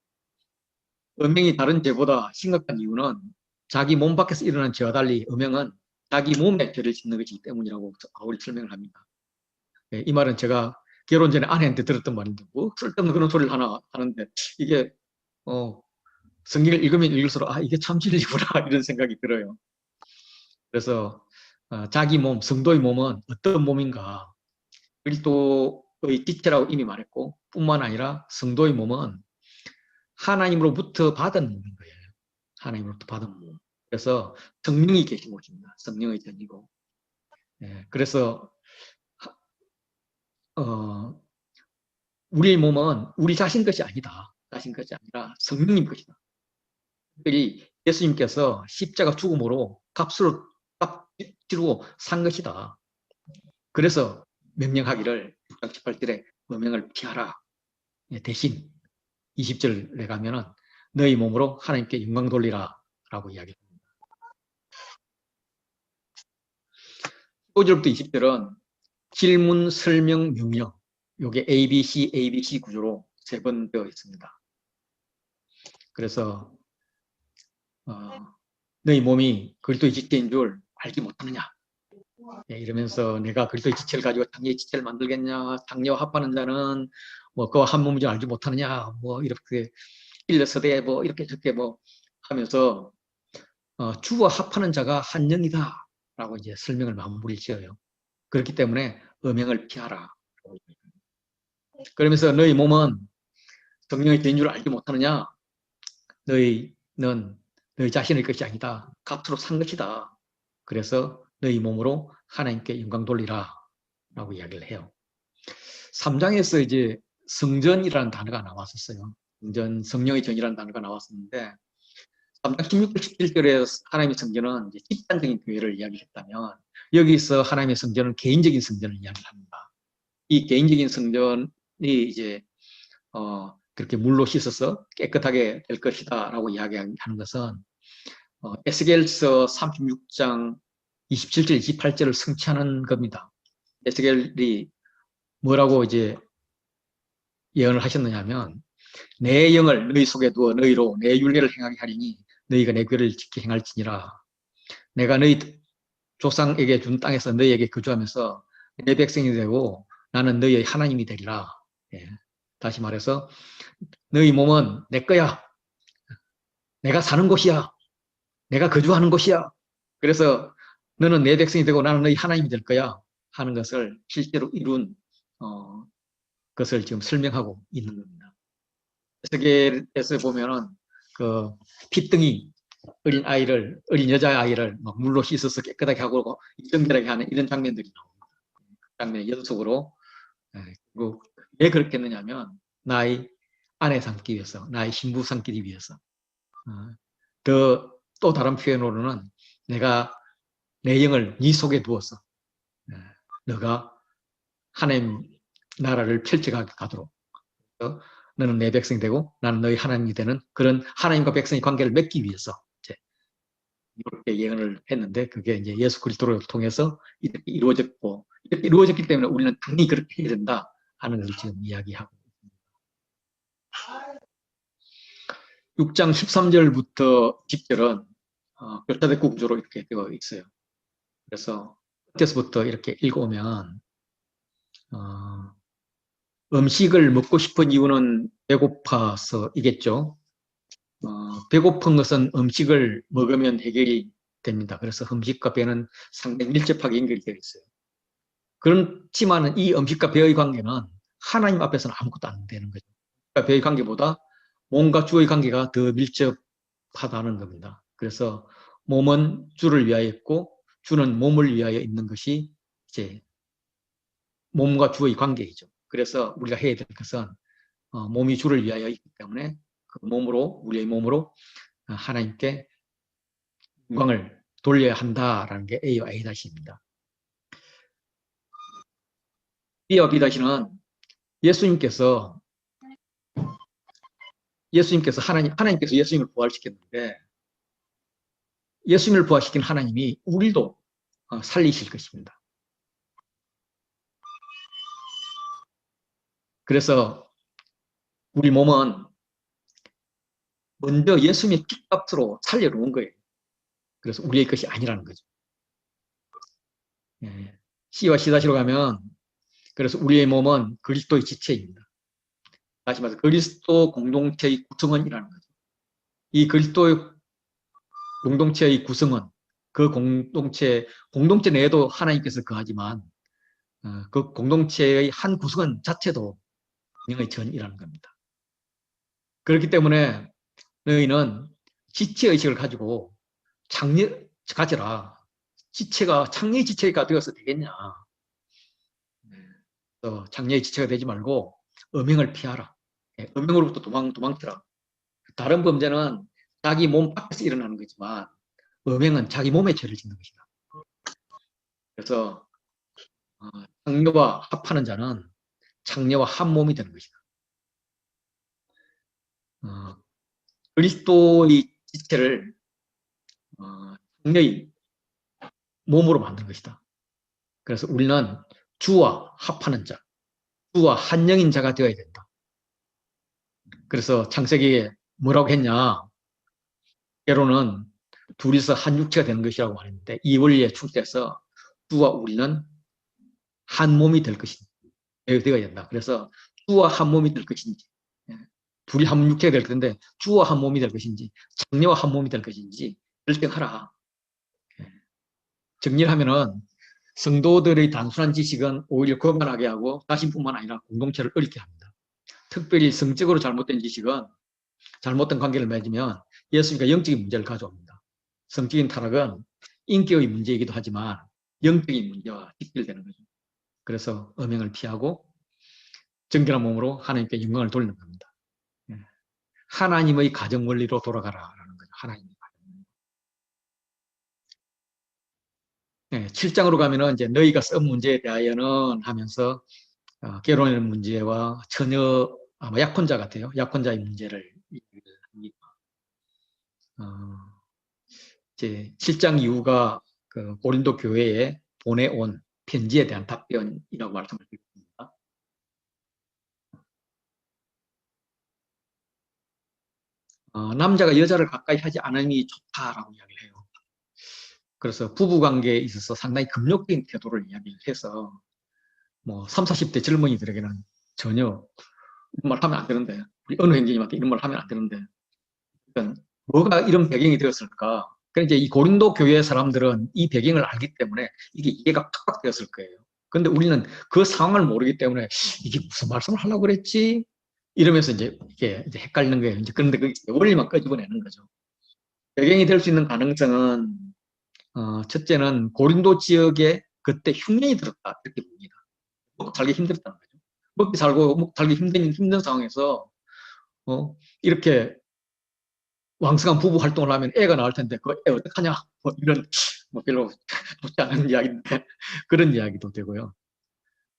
음행이 다른 죄보다 심각한 이유는 자기 몸 밖에서 일어난 죄와 달리 음행은 자기 몸에 죄를 짓는 것이기 때문이라고 바울이 설명을 합니다. 이 말은 제가 결혼 전에 아내한테 들었던 말인데 뭐 쓸데없는 그런 소리를 하나 하는데 이게 성경을 읽으면 읽을수록 이게 참 진리구나 이런 생각이 들어요. 그래서 자기 몸, 성도의 몸은 어떤 몸인가 그리스도의 지체라고 이미 말했고 뿐만 아니라 성도의 몸은 하나님으로부터 받은 몸인 거예요. 하나님으로부터 받은 몸. 그래서 성령이 계신 곳입니다. 성령의 전이고. 그래서 우리의 몸은 우리 자신 것이 아니다. 자신 것이 아니라 성령님 것이다. 특별히 예수님께서 십자가 죽음으로 값으로 값 치르고 산 것이다. 그래서 명령하기를 6장 18절에 음행을 피하라. 대신 20절에 가면은 너희 몸으로 하나님께 영광 돌리라 라고 이야기합니다. 15절부터 20절은 질문, 설명, 명령 이게 ABC 구조로 세 번 되어 있습니다. 그래서 너희 몸이 그리스도의 지체인 줄 알지 못하느냐 이러면서 내가 그리스도의 지체를 가지고 장녀의 지체를 만들겠냐 장녀와 합하는 자는 뭐 그와 한 몸인 줄 알지 못하느냐 뭐 이렇게 일러서대 뭐 이렇게 저렇게 뭐 하면서 주와 합하는 자가 한 영이다 라고 이제 설명을 마무리 지어요. 그렇기 때문에 음행을 피하라. 그러면서 너희 몸은 성령의 죄인 줄 알지 못하느냐? 너희는 너희 자신의 것이 아니다. 값으로 산 것이다. 그래서 너희 몸으로 하나님께 영광 돌리라 라고 이야기를 해요. 3장에서 이제 성전이라는 단어가 나왔었어요. 성전, 성령의 전이라는 단어가 나왔었는데 3장 16절, 17절에 하나님의 성전은 이제 집단적인 교회를 이야기했다면 여기서 하나님의 성전은 개인적인 성전을 이야기합니다. 이 개인적인 성전이 이제 그렇게 물로 씻어서 깨끗하게 될 것이다라고 이야기하는 것은 에스겔서 36장 27절, 28절을 성취하는 겁니다. 에스겔이 뭐라고 이제 예언을 하셨느냐면 내 영을 너희 속에 두어 너희로 내 율례를 행하게 하리니 너희가 내 규례를 지켜 행할지니라. 내가 너희 조상에게 준 땅에서 너희에게 거주하면서 내 백성이 되고 나는 너희의 하나님이 되리라. 예. 다시 말해서 너희 몸은 내 거야. 내가 사는 곳이야. 내가 거주하는 곳이야. 그래서 너는 내 백성이 되고 나는 너희 하나님이 될 거야 하는 것을 실제로 이룬 것을 지금 설명하고 있는 겁니다. 세계에서 보면은 그 핏등이 어린 여자아이를 막 물로 씻어서 깨끗하게 하고 정결하게 하는 이런 장면들이 나옵니다. 그 장면이 연속으로. 그리고 왜 그렇게 했느냐면 나의 아내 삼기 위해서, 나의 신부 삼기 위해서. 또 다른 표현으로는 내가 내 영을 네 속에 두어서 너가 하나님 나라를 펼쳐가도록 너는 내 백성이 되고 나는 너희 하나님이 되는 그런 하나님과 백성의 관계를 맺기 위해서 이렇게 예언을 했는데 그게 이제 예수 그리스도를 통해서 이렇게 이루어졌고 이렇게 이루어졌기 때문에 우리는 당연히 그렇게 해야 된다 하는 것을 지금 이야기하고 있습니다. 6장 13절부터 10절은 별자대구 구조로 이렇게 되어 있어요. 그래서 끝에서부터 이렇게 읽어오면 음식을 먹고 싶은 이유는 배고파서이겠죠. 배고픈 것은 음식을 먹으면 해결이 됩니다. 그래서 음식과 배는 상당히 밀접하게 연결이 되어 있어요. 그렇지만 이 음식과 배의 관계는 하나님 앞에서는 아무것도 안 되는 거죠. 그러니까 배의 관계보다 몸과 주의 관계가 더 밀접하다는 겁니다. 그래서 몸은 주를 위하여 있고 주는 몸을 위하여 있는 것이 이제 몸과 주의 관계이죠. 그래서 우리가 해야 될 것은 몸이 주를 위하여 있기 때문에 그 몸으로 우리의 몸으로 하나님께 영광을 돌려야 한다라는 게 A와 A-입니다. B와 B-는 예수님께서 하나님께서 예수님을 부활시켰는데 예수님을 부활시킨 하나님이 우리도 살리실 것입니다. 그래서 우리 몸은 먼저 예수님의 피값으로 살려놓은 거예요. 그래서 우리의 것이 아니라는 거죠. C와 C-로 가면 그래서 우리의 몸은 그리스도의 지체입니다. 다시 말해서 그리스도 공동체의 구성원이라는 거죠. 이 그리스도의 공동체의 구성원, 그 공동체 내에도 하나님께서 거하지만 그 공동체의 한 구성원 자체도 영의 전이라는 겁니다. 그렇기 때문에 너희는 지체의식을 가지고 가져라. 창녀의 지체가 되어서 되겠냐. 창녀의 지체가 되지 말고 음행을 피하라. 음행으로부터 도망쳐라. 다른 범죄는 자기 몸 밖에서 일어나는 거지만 음행은 자기 몸에 죄를 짓는 것이다. 그래서 창녀와 합하는 자는 창녀와 한 몸이 되는 것이다. 그리스도의 지체를 창녀의 몸으로 만든 것이다. 그래서 우리는 주와 합하는 자, 주와 한영인 자가 되어야 된다. 그래서 창세기에 뭐라고 했냐? 때로는 둘이서 한 육체가 되는 것이라고 하는데 이 원리에 충족해서 주와 우리는 한 몸이 될 것인지 되어야 된다. 그래서 주와 한 몸이 될 것인지 둘이 한 육체가 될 텐데 주와 한 몸이 될 것인지 창녀와 한 몸이 될 것인지 결정하라. 정리를 하면은 성도들의 단순한 지식은 오히려 건강하게 하고 자신뿐만 아니라 공동체를 어렵게 합니다. 특별히 성적으로 잘못된 지식은 잘못된 관계를 맺으면 예수님과 영적인 문제를 가져옵니다. 성적인 타락은 인격의 문제이기도 하지만 영적인 문제와 직결되는 거죠. 그래서 음행을 피하고 정결한 몸으로 하나님께 영광을 돌리는 겁니다. 하나님의 가정 원리로 돌아가라라는 거죠. 하나님의 가정. 7장으로 가면은 이제 너희가 쓴 문제에 대하여는 하면서 결혼의 문제와 처녀 아마 약혼자 같아요. 약혼자의 문제를 합니다. 이제 7장 이후가 그 고린도 교회에 보내온 편지에 대한 답변이라고 말씀을 드립니다. 남자가 여자를 가까이 하지 않음이 좋다라고 이야기를 해요. 그래서 부부관계에 있어서 상당히 금욕적인 태도를 이야기를 해서 뭐 30, 40대 젊은이들에게는 전혀 이런 말 하면 안 되는데, 우리 어느 행진님한테 이런 말 하면 안 되는데, 그러니까 뭐가 이런 배경이 되었을까? 그러니까 이제 이 고린도 교회 사람들은 이 배경을 알기 때문에 이게 이해가 팍팍 되었을 거예요. 근데 우리는 그 상황을 모르기 때문에 이게 무슨 말씀을 하려고 그랬지? 이러면서 이제 이게 이제 헷갈리는 거예요. 이제 그런데 그 원리만 끄집어내는 거죠. 배경이 될 수 있는 가능성은 첫째는 고린도 지역에 그때 흉년이 들었다 이렇게 봅니다. 먹고 살기 힘들다는 거죠. 먹기 살고 먹고 살기 힘든 상황에서 이렇게 왕성한 부부 활동을 하면 애가 나올 텐데 그 애 어떡하냐 뭐 이런 뭐 별로 좋지 않은 이야기인데 그런 이야기도 되고요.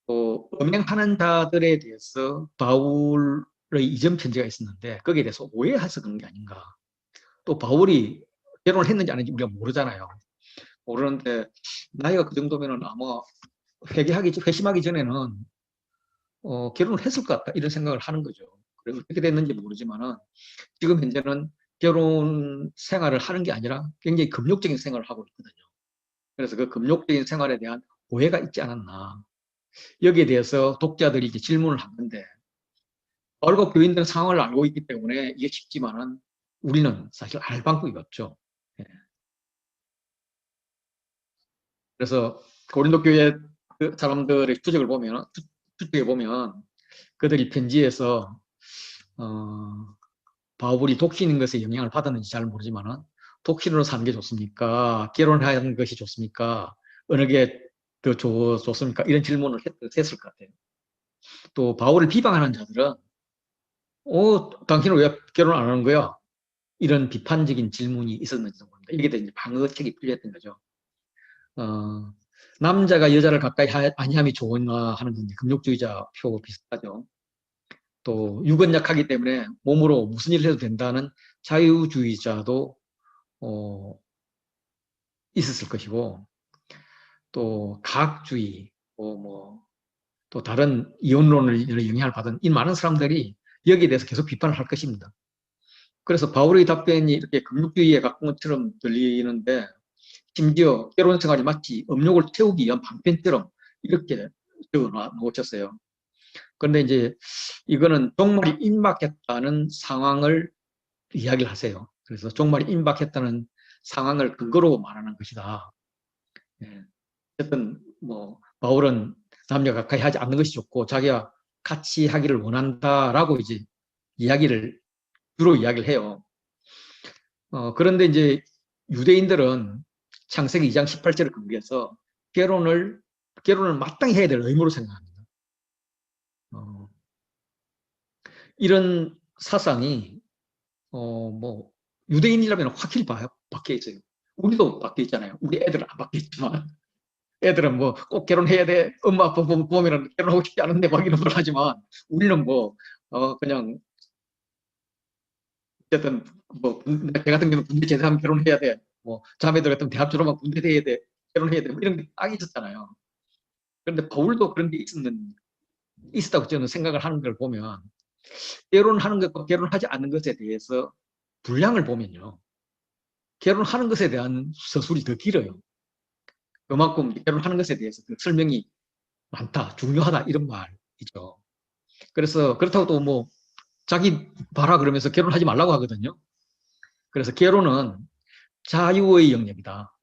또 음행하는 자들에 대해서 바울의 이전 편지가 있었는데 거기에 대해서 오해해서 그런 게 아닌가. 또 바울이 결혼을 했는지 안 했는지 우리가 모르잖아요. 모르는데 나이가 그 정도면은 아마 회심하기 전에는 결혼을 했을 것 같다 이런 생각을 하는 거죠. 그래서 어떻게 됐는지 모르지만은 지금 현재는 결혼 생활을 하는 게 아니라 굉장히 금욕적인 생활을 하고 있거든요. 그래서 그 금욕적인 생활에 대한 오해가 있지 않았나. 여기에 대해서 독자들이 이제 질문을 하는데, 바울과 교인들은 상황을 알고 있기 때문에 이게 쉽지만은 우리는 사실 알 방법이 없죠. 예. 그래서 고린도 교회 그 사람들의 추적에 보면 그들이 편지에서 어, 바울이 독신인 것에 영향을 받았는지 잘 모르지만은 독신으로 사는 게 좋습니까? 결혼하는 것이 좋습니까? 어느 게 더 좋습니까? 이런 질문을 했을 것 같아요. 또 바울을 비방하는 자들은 당신은 왜 결혼 안 하는 거야? 이런 비판적인 질문이 있었는지 모릅니다. 이게 이제 방어책이 필요했던 거죠. 어, 남자가 여자를 가까이 아니함이 좋으나 하는 건 금욕주의자 표 비슷하죠. 또 유건약하기 때문에 몸으로 무슨 일을 해도 된다는 자유주의자도 어, 있었을 것이고 또 과학주의 또 다른 이원론을 영향을 받은 이 많은 사람들이 여기에 대해서 계속 비판을 할 것입니다. 그래서 바울의 답변이 이렇게 금육주의에 가까운 것처럼 들리는데 심지어 결혼 생활이 마치 음욕을 태우기 위한 방편처럼 이렇게 적어 놓으셨어요. 그런데 이제 이거는 종말이 임박했다는 상황을 이야기를 하세요. 그래서 종말이 임박했다는 상황을 근거로 말하는 것이다. 예. 어쨌든 뭐 바울은 남녀 가까이 하지 않는 것이 좋고 자기가 같이 하기를 원한다라고 이제 이야기를 주로 이야기를 해요. 그런데 이제 유대인들은 창세기 2장 18절을 근거해서 결혼을 결혼을 마땅히 해야 될 의무로 생각합니다. 어, 이런 사상이 뭐 유대인이라면 확실히 박혀 있어요. 우리도 박혀 있잖아요. 우리 애들은 안 박혀 있지만 애들은 뭐 꼭 결혼해야 돼. 엄마 아빠 보면은 결혼하고 싶지 않은데 막 이런 걸 하지만 우리는 뭐 그냥 어쨌든 뭐 제 같은 경우는 군대 제대하면 결혼해야 돼. 뭐 자매들 같은 대학 졸업하면 군대 돼야 돼. 결혼해야 돼. 뭐 이런 게 딱 있었잖아요. 그런데 바울도 그런 게 있었다고 저는 생각을 하는 걸 보면 결혼하는 것과 결혼하지 않는 것에 대해서 분량을 보면요. 결혼하는 것에 대한 서술이 더 길어요. 그만큼 결혼하는 것에 대해서 그 설명이 많다, 중요하다 이런 말이죠. 그래서 그렇다고 또 뭐 자기 봐라 그러면서 결혼하지 말라고 하거든요. 그래서 결혼은 자유의 영역이다.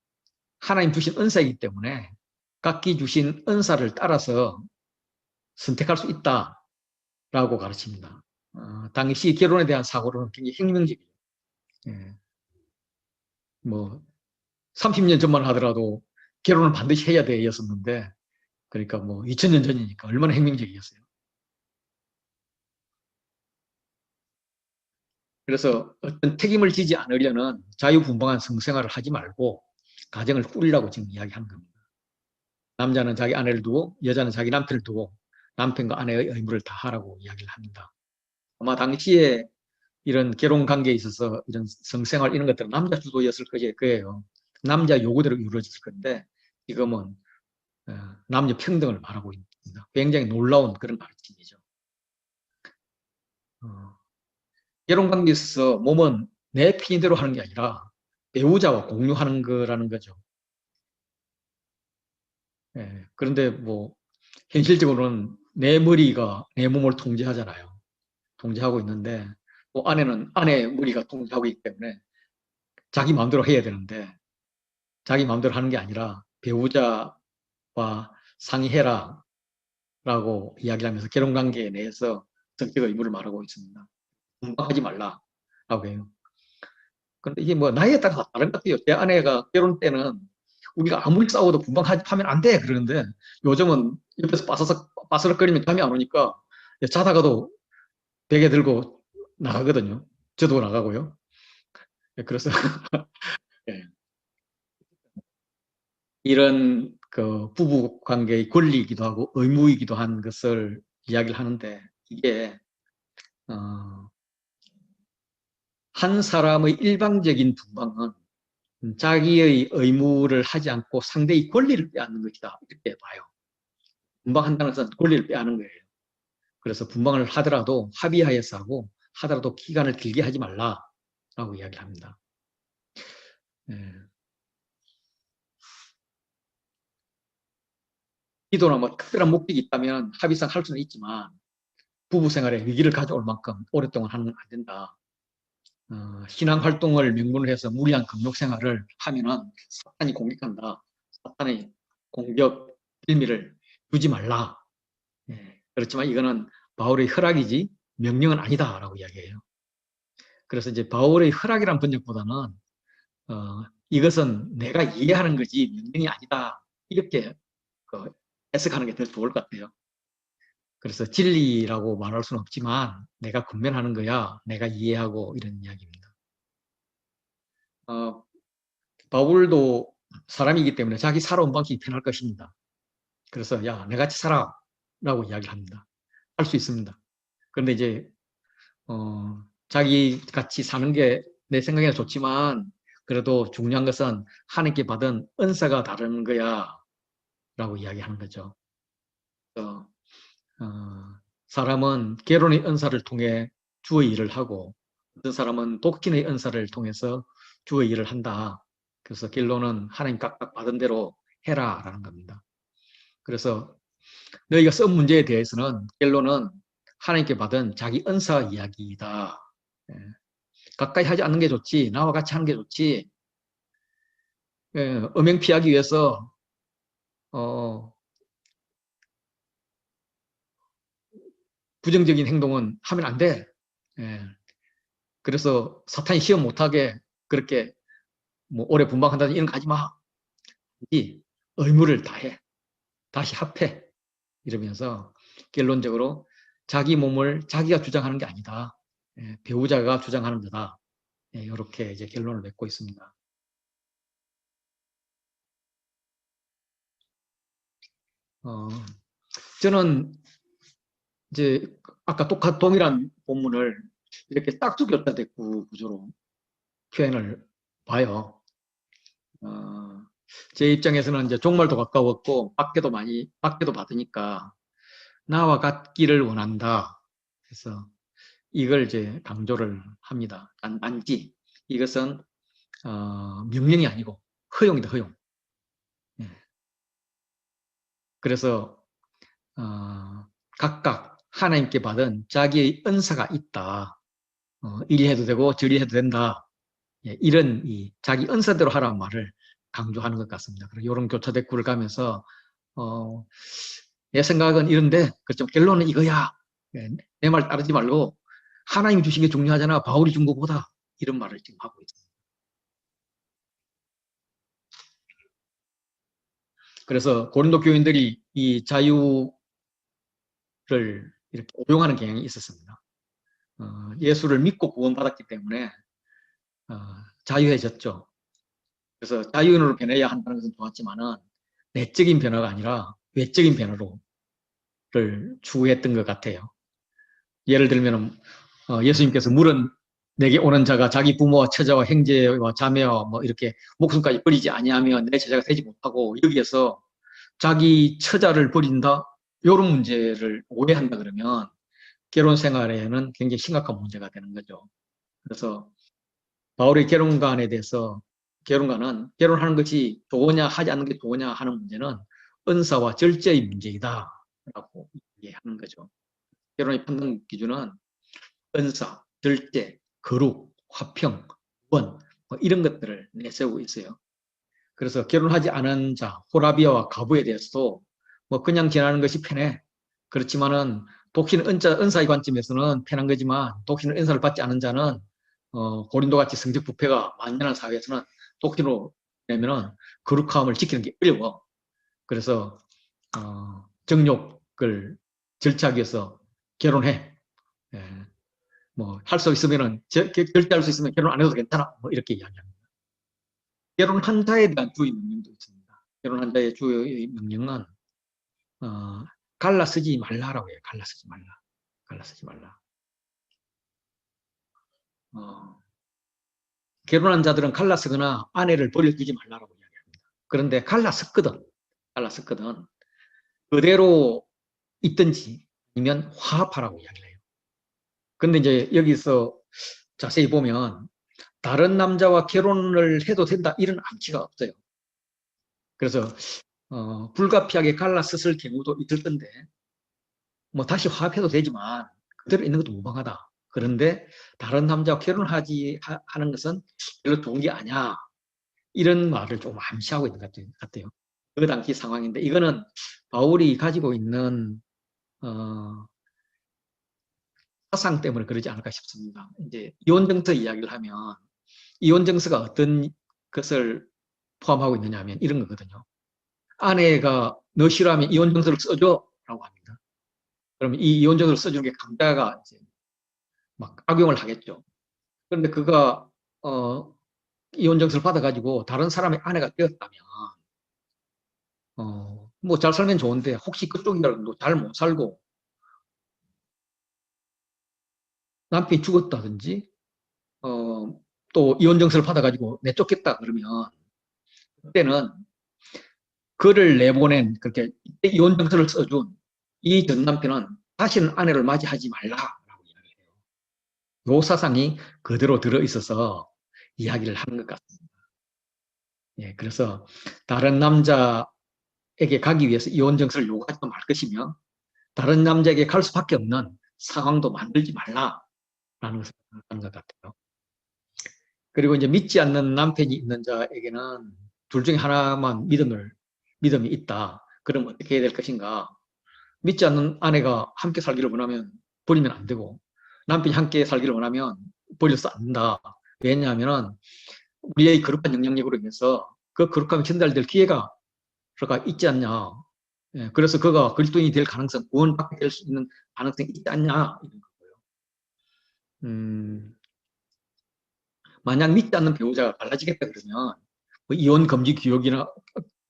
하나님 주신 은사이기 때문에 각기 주신 은사를 따라서 선택할 수 있다라고 가르칩니다. 당시 결혼에 대한 사고로는 굉장히 혁명적이에요. 예. 뭐 30년 전만 하더라도 결혼은 반드시 해야 되었었는데 그러니까 뭐 2000년 전이니까 얼마나 혁명적이었어요. 그래서 어떤 책임을 지지 않으려는 자유분방한 성생활을 하지 말고 가정을 꾸리라고 지금 이야기하는 겁니다. 남자는 자기 아내를 두고 여자는 자기 남편을 두고 남편과 아내의 의무를 다하라고 이야기를 합니다. 아마 당시에 이런 결혼 관계에 있어서 이런 성생활 이런 것들은 남자 주도였을 거예요. 남자 요구대로 이루어졌을 건데 지금은 남녀 평등을 말하고 있습니다. 굉장히 놀라운 그런 가르침이죠. 어, 결혼 관계에 있어서 몸은 내 편의대로 하는 게 아니라 배우자와 공유하는 거라는 거죠. 그런데 뭐 현실적으로는 내 머리가 내 몸을 통제하잖아요. 통제하고 있는데 또 아내는 아내의 무리가 통제하고 있기 때문에 자기 마음대로 해야 되는데 자기 마음대로 하는 게 아니라 배우자와 상의해라 라고 이야기를 하면서 결혼관계에 대해서 성격 의무를 말하고 있습니다. 분방하지 말라라고 해요. 그런데 이게 뭐 나이에 따라서 다른 것 같아요. 제 아내가 결혼 때는 우리가 아무리 싸워도 분방하면 안 돼 그러는데 요즘은 옆에서 빠스럭거리면 잠이 안 오니까 자다가도 베개 들고 나가거든요. 저도 나가고요. 그래서 예, 이런 그 부부 관계의 권리이기도 하고 의무이기도 한 것을 이야기를 하는데 이게 어, 한 사람의 일방적인 분방은 자기의 의무를 하지 않고 상대의 권리를 빼앗는 것이다. 이렇게 봐요. 분방한다는 것은 권리를 빼앗는 거예요. 그래서 분방을 하더라도 합의하에서 하고 하더라도 기간을 길게 하지 말라라고 이야기를 합니다. 예. 기도나 뭐 특별한 목적이 있다면 합의상 할 수는 있지만 부부 생활에 위기를 가져올 만큼 오랫동안 하는 건 안 된다. 신앙 활동을 명분으로 해서 무리한 금욕 생활을 하면은 사탄이 공격한다. 사탄의 공격 빌미를 주지 말라. 예. 그렇지만 이거는 바울의 허락이지 명령은 아니다라고 이야기해요. 그래서 이제 바울의 허락이란 번역보다는 이것은 내가 이해하는 거지 명령이 아니다. 이렇게 그 해석하는 게 더 좋을 것 같아요. 그래서 진리라고 말할 수는 없지만 내가 권면하는 거야. 내가 이해하고 이런 이야기입니다. 어, 바울도 사람이기 때문에 자기 살아온 방식이 편할 것입니다. 그래서 야, 내같이 살아 라고 이야기를 합니다. 할 수 있습니다. 그런데 이제 자기 같이 사는 게 내 생각에는 좋지만 그래도 중요한 것은 하나님께 받은 은사가 다른 거야 라고 이야기하는 거죠. 그래서, 사람은 결혼의 은사를 통해 주의 일을 하고 어떤 사람은 독신의 은사를 통해서 주의 일을 한다. 그래서 결론은 하나님 각각 받은 대로 해라 라는 겁니다. 그래서 너희가 쓴 문제에 대해서는 결론은 하나님께 받은 자기 은사 이야기이다. 예. 가까이 하지 않는 게 좋지. 나와 같이 하는 게 좋지. 예, 음행 피하기 위해서 어, 부정적인 행동은 하면 안 돼. 예, 그래서 사탄이 시험 못하게 그렇게 뭐 오래 분방한다든지 이런 거 하지 마. 이 의무를 다해. 다시 합해. 이러면서 결론적으로 자기 몸을 자기가 주장하는 게 아니다. 예, 배우자가 주장하는 거다. 예, 이렇게 이제 결론을 맺고 있습니다. 어, 저는 이제 아까 동일한 본문을 이렇게 짝퉁 대구 구조로 표현을 봐요. 어, 제 입장에서는 이제 종말도 가까웠고 밖에도 받으니까 나와 같기를 원한다. 그래서 이걸 이제 강조를 합니다. 단지 이것은 명령이 아니고 허용이다, 허용. 예. 그래서 각각 하나님께 받은 자기의 은사가 있다. 이리 해도 되고 저리 해도 된다. 예, 이런 자기 은사대로 하라는 말을 강조하는 것 같습니다. 그리고 이런 교차 대꾸를 가면서 어, 내 생각은 이런데 그렇죠. 결론은 이거야. 예, 내 말 따르지 말고 하나님이 주신 게 중요하잖아. 바울이 준 것보다 이런 말을 지금 하고 있습니다. 그래서 고린도 교인들이 이 자유를 이렇게 오용하는 경향이 있었습니다. 예수를 믿고 구원받았기 때문에 어, 자유해졌죠. 그래서 자유인으로 변해야 한다는 것은 좋았지만은 내적인 변화가 아니라 외적인 변화를 추구했던 것 같아요. 예를 들면 예수님께서 물은 내게 오는 자가 자기 부모와 처자와 형제와 자매와 뭐 이렇게 목숨까지 버리지 아니하면 내 제자가 되지 못하고 여기에서 자기 처자를 버린다 이런 문제를 오해한다 그러면 결혼 생활에는 굉장히 심각한 문제가 되는 거죠. 그래서 바울의 결혼관에 대해서 결혼관은 결혼하는 것이 좋으냐 하지 않는 게 좋으냐 하는 문제는 은사와 절제의 문제이다라고 얘기하는 거죠. 결혼의 판단 기준은 은사, 절제, 거룩, 화평, 원, 뭐 이런 것들을 내세우고 있어요. 그래서 결혼하지 않은 자, 호라비아와 가부에 대해서도 뭐 그냥 지나는 것이 편해. 그렇지만은 독신 은사의 관점에서는 편한 거지만 독신 은사를 받지 않은 자는 고린도 같이 성적 부패가 만연한 사회에서는 독신으로 되면은 거룩함을 지키는 게 어려워. 그래서 정욕을 절제하기 위해서 결혼해. 예, 뭐할 수 있으면은 절제할 수 있으면 결혼 안 해도 괜찮아. 뭐 이렇게 이야기합니다. 결혼한 자에 대한 주의 명령도 있습니다. 결혼한 자의 주의 명령은 어, 갈라 쓰지 말라라고 해요. 갈라 쓰지 말라. 갈라 쓰지 말라. 어, 결혼한 자들은 갈라 쓰거나 아내를 버려두지 말라라고 이야기합니다. 그런데 갈라 썼거든. 갈라 썼거든. 그대로 있든지 아니면 화합하라고 이야기를 해요. 근데 이제 여기서 자세히 보면 다른 남자와 결혼을 해도 된다 이런 암시가 없어요. 그래서 불가피하게 갈라섰을 경우도 있을 건데 뭐 다시 화합해도 되지만 그대로 있는 것도 무방하다. 그런데 다른 남자와 결혼하지 하는 것은 별로 좋은 게 아니야. 이런 말을 좀 암시하고 있는 것 같아요. 그 당시 상황인데 이거는 바울이 가지고 있는 사상 때문에 그러지 않을까 싶습니다. 이제 이혼정서 이야기를 하면 이혼정서가 어떤 것을 포함하고 있느냐 하면 이런 거거든요. 아내가 너 싫어하면 이혼정서를 써줘 라고 합니다. 그러면 이 이혼정서를 써주는 게 강자가 이제 막 악용을 하겠죠. 그런데 그가 이혼정서를 받아가지고 다른 사람의 아내가 되었다면 뭐 잘 살면 좋은데 혹시 그쪽이라도 잘 못 살고 남편이 죽었다든지 또 이혼정서를 받아가지고 내쫓겠다 그러면 그때는 그를 내보낸 그렇게 이혼정서를 써준 이 전 남편은 다시는 아내를 맞이하지 말라라고 이야기해요. 이 사상이 그대로 들어있어서 이야기를 하는 것 같습니다. 예, 그래서 다른 남자에게 가기 위해서 이혼정서를 요구하지 말 것이며 다른 남자에게 갈 수밖에 없는 상황도 만들지 말라라는 것을 하는 것 같아요. 그리고 이제 믿지 않는 남편이 있는 자에게는 둘 중에 하나만 믿음이 있다. 그럼 어떻게 해야 될 것인가? 믿지 않는 아내가 함께 살기를 원하면 버리면 안 되고 남편이 함께 살기를 원하면 버려서 안 된다. 왜냐하면 우리의 거룩한 영향력으로 인해서 그 거룩함이 전달될 기회가 있지 않냐. 예, 그래서 그가 그리스도인이 될 가능성, 구원받게 될 수 있는 가능성이 있지 않냐. 이런 거고요. 만약 믿지 않는 배우자가 달라지겠다 그러면 뭐 이혼 금지 규약이나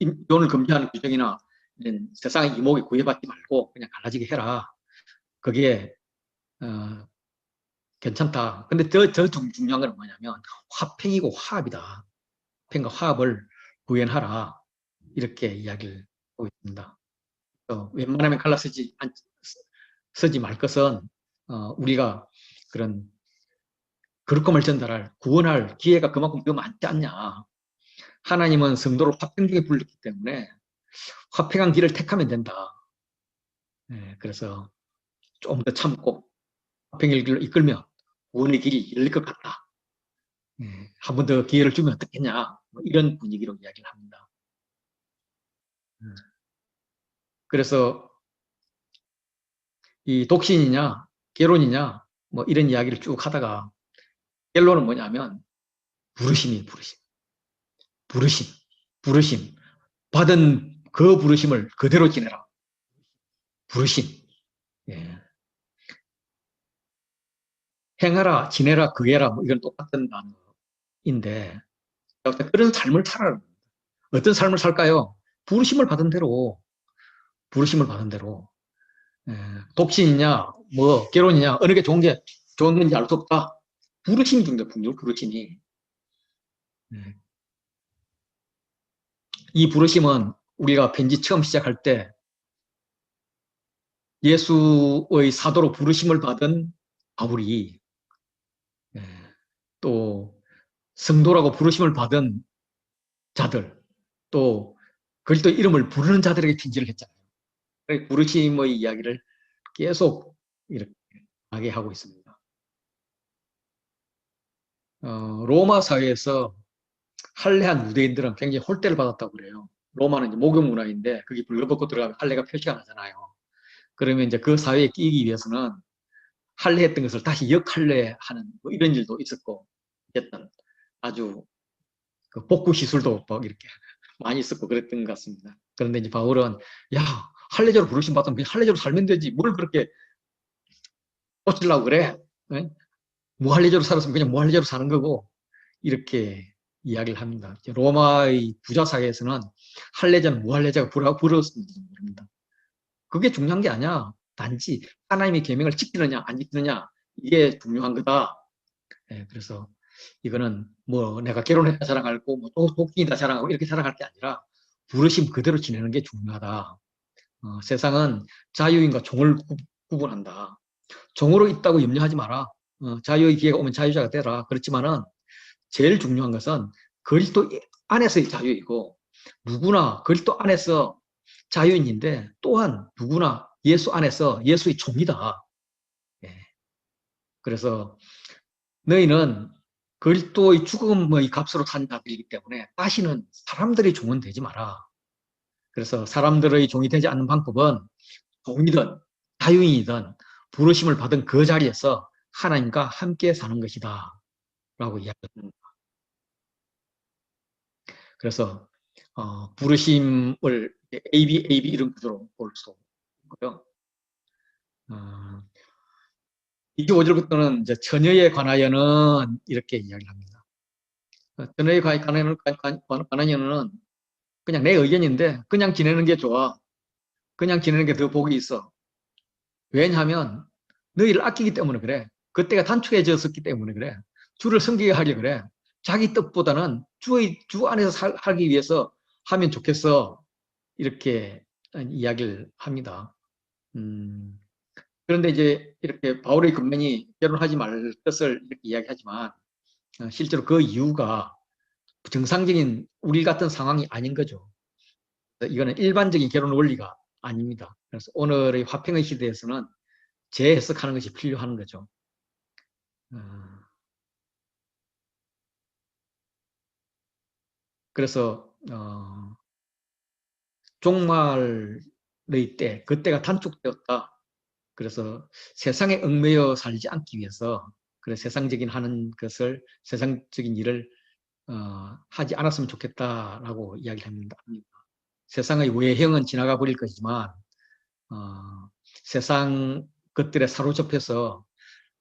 이혼을 금지하는 규정이나 세상의 이목에 구애받지 말고 그냥 갈라지게 해라. 그게 괜찮다. 근데 더 중요한 건 뭐냐면 화평이고 화합이다. 화평과 화합을 구현하라. 이렇게 이야기를 하고 있습니다. 웬만하면 쓰지 말 것은 우리가 그런 거룩함을 전달할 구원할 기회가 그만큼 더 많지 않냐. 하나님은 성도를 화평 중에 불렀기 때문에 화평한 길을 택하면 된다. 네, 그래서 좀 더 참고 화평의 길로 이끌면 구원의 길이 열릴 것 같다. 네, 한 번 더 기회를 주면 어떻겠냐. 뭐 이런 분위기로 이야기를 합니다. 그래서 이 독신이냐 결혼이냐 뭐 이런 이야기를 쭉 하다가 결론은 뭐냐면 부르심. 부르심. 부르심. 받은 그 부르심을 그대로 지내라. 부르심. 예. 행하라, 지내라, 그게라, 뭐 이건 똑같은 단어인데, 그런 삶을 살아라. 어떤 삶을 살까요? 부르심을 받은 대로, 부르심을 받은 대로. 예. 독신이냐, 뭐, 결혼이냐, 어느 게 좋은 건지 알 수 없다. 부르심이 중요해, 부르심이. 예. 이 부르심은 우리가 편지 처음 시작할 때 예수의 사도로 부르심을 받은 바울이 예, 또 성도라고 부르심을 받은 자들 또 그리스도 이름을 부르는 자들에게 편지를 했잖아요. 부르심의 이야기를 계속 이렇게 하게 하고 있습니다. 로마 사회에서 할례한 유대인들은 굉장히 홀대를 받았다고 그래요. 로마는 이제 목욕 문화인데 그게 벌거벗고 들어가면 할례가 표시가 나잖아요. 그러면 이제 그 사회에 끼기 위해서는 할례했던 것을 다시 역할례하는 뭐 이런 일도 있었고, 어쨌든 아주 그 복구 시술도 막 이렇게 많이 있었고 그랬던 것 같습니다. 그런데 이제 바울은 야, 할례제로 부르심 받으면 그냥 할례제로 살면 되지 뭘 그렇게 고치려고 그래? 네? 무할례제로 살았으면 그냥 무할례제로 사는 거고, 이렇게 이야기를 합니다. 로마의 부자 사회에서는 할례자는 무할례자가 부러웠는지 모릅니다. 그게 중요한 게 아니야. 단지 하나님의 계명을 지키느냐 안 지키느냐 이게 중요한 거다. 예, 그래서 이거는 뭐 내가 결혼했다 자랑하고 뭐 독신이다 자랑하고 이렇게 자랑할 게 아니라 부르심 그대로 지내는 게 중요하다. 세상은 자유인과 종을 구분한다. 종으로 있다고 염려하지 마라. 자유의 기회가 오면 자유자가 되라. 그렇지만은 제일 중요한 것은 그리스도 안에서의 자유이고, 누구나 그리스도 안에서 자유인인데 또한 누구나 예수 안에서 예수의 종이다. 예. 그래서 너희는 그리스도의 죽음의 값으로 산 자들이기 때문에 다시는 사람들의 종은 되지 마라. 그래서 사람들의 종이 되지 않는 방법은 종이든 자유인이든 부르심을 받은 그 자리에서 하나님과 함께 사는 것이다. 라고 이야기합니다. 그래서 부르심을 AB 이런 구조로 볼 수 있고요. 25절부터는 이제 처녀에 관하여는 이렇게 이야기합니다. 처녀에 관하여는 그냥 내 의견인데 그냥 지내는 게 좋아. 그냥 지내는 게 더 복이 있어. 왜냐하면 너희를 아끼기 때문에 그래. 그때가 단축해졌었기 때문에 그래. 주를 섬기게 하려 그래. 자기 뜻보다는 주 안에서 살기 위해서 하면 좋겠어. 이렇게 이야기를 합니다. 음, 그런데 이제 이렇게 바울의 권면이 결혼하지 말 것을 이렇게 이야기하지만 실제로 그 이유가 정상적인 우리 같은 상황이 아닌 거죠. 이거는 일반적인 결혼 원리가 아닙니다. 그래서 오늘의 화평의 시대에서는 재해석하는 것이 필요한 거죠. 어, 그래서 종말의 때, 그때가 단축되었다. 그래서 세상에 얽매여 살지 않기 위해서 그래 세상적인 하는 것을 세상적인 일을 하지 않았으면 좋겠다라고 이야기를 합니다. 세상의 외형은 지나가 버릴 것이지만 세상 것들에 사로잡혀서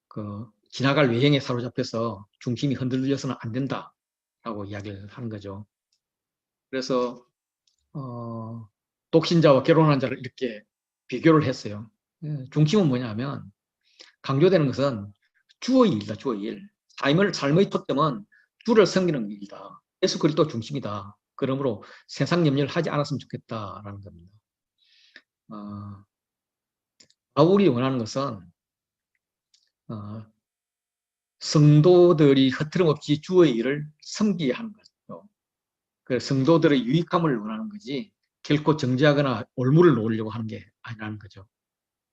그 지나갈 외형에 사로잡혀서 중심이 흔들려서는 안 된다라고 이야기를 하는 거죠. 그래서 독신자와 결혼한 자를 이렇게 비교를 했어요. 중심은 뭐냐면 강조되는 것은 주의 일이다, 주의 일. 삶의 초점은 주를 섬기는 일이다. 예수 그리스도 중심이다. 그러므로 세상 염려를 하지 않았으면 좋겠다라는 겁니다. 바울이 원하는 것은 성도들이 흐트럼없이 주의 일을 섬기게 하는 거죠. 그 성도들의 유익함을 원하는 거지 결코 정죄하거나 올무를 놓으려고 하는 게 아니라는 거죠.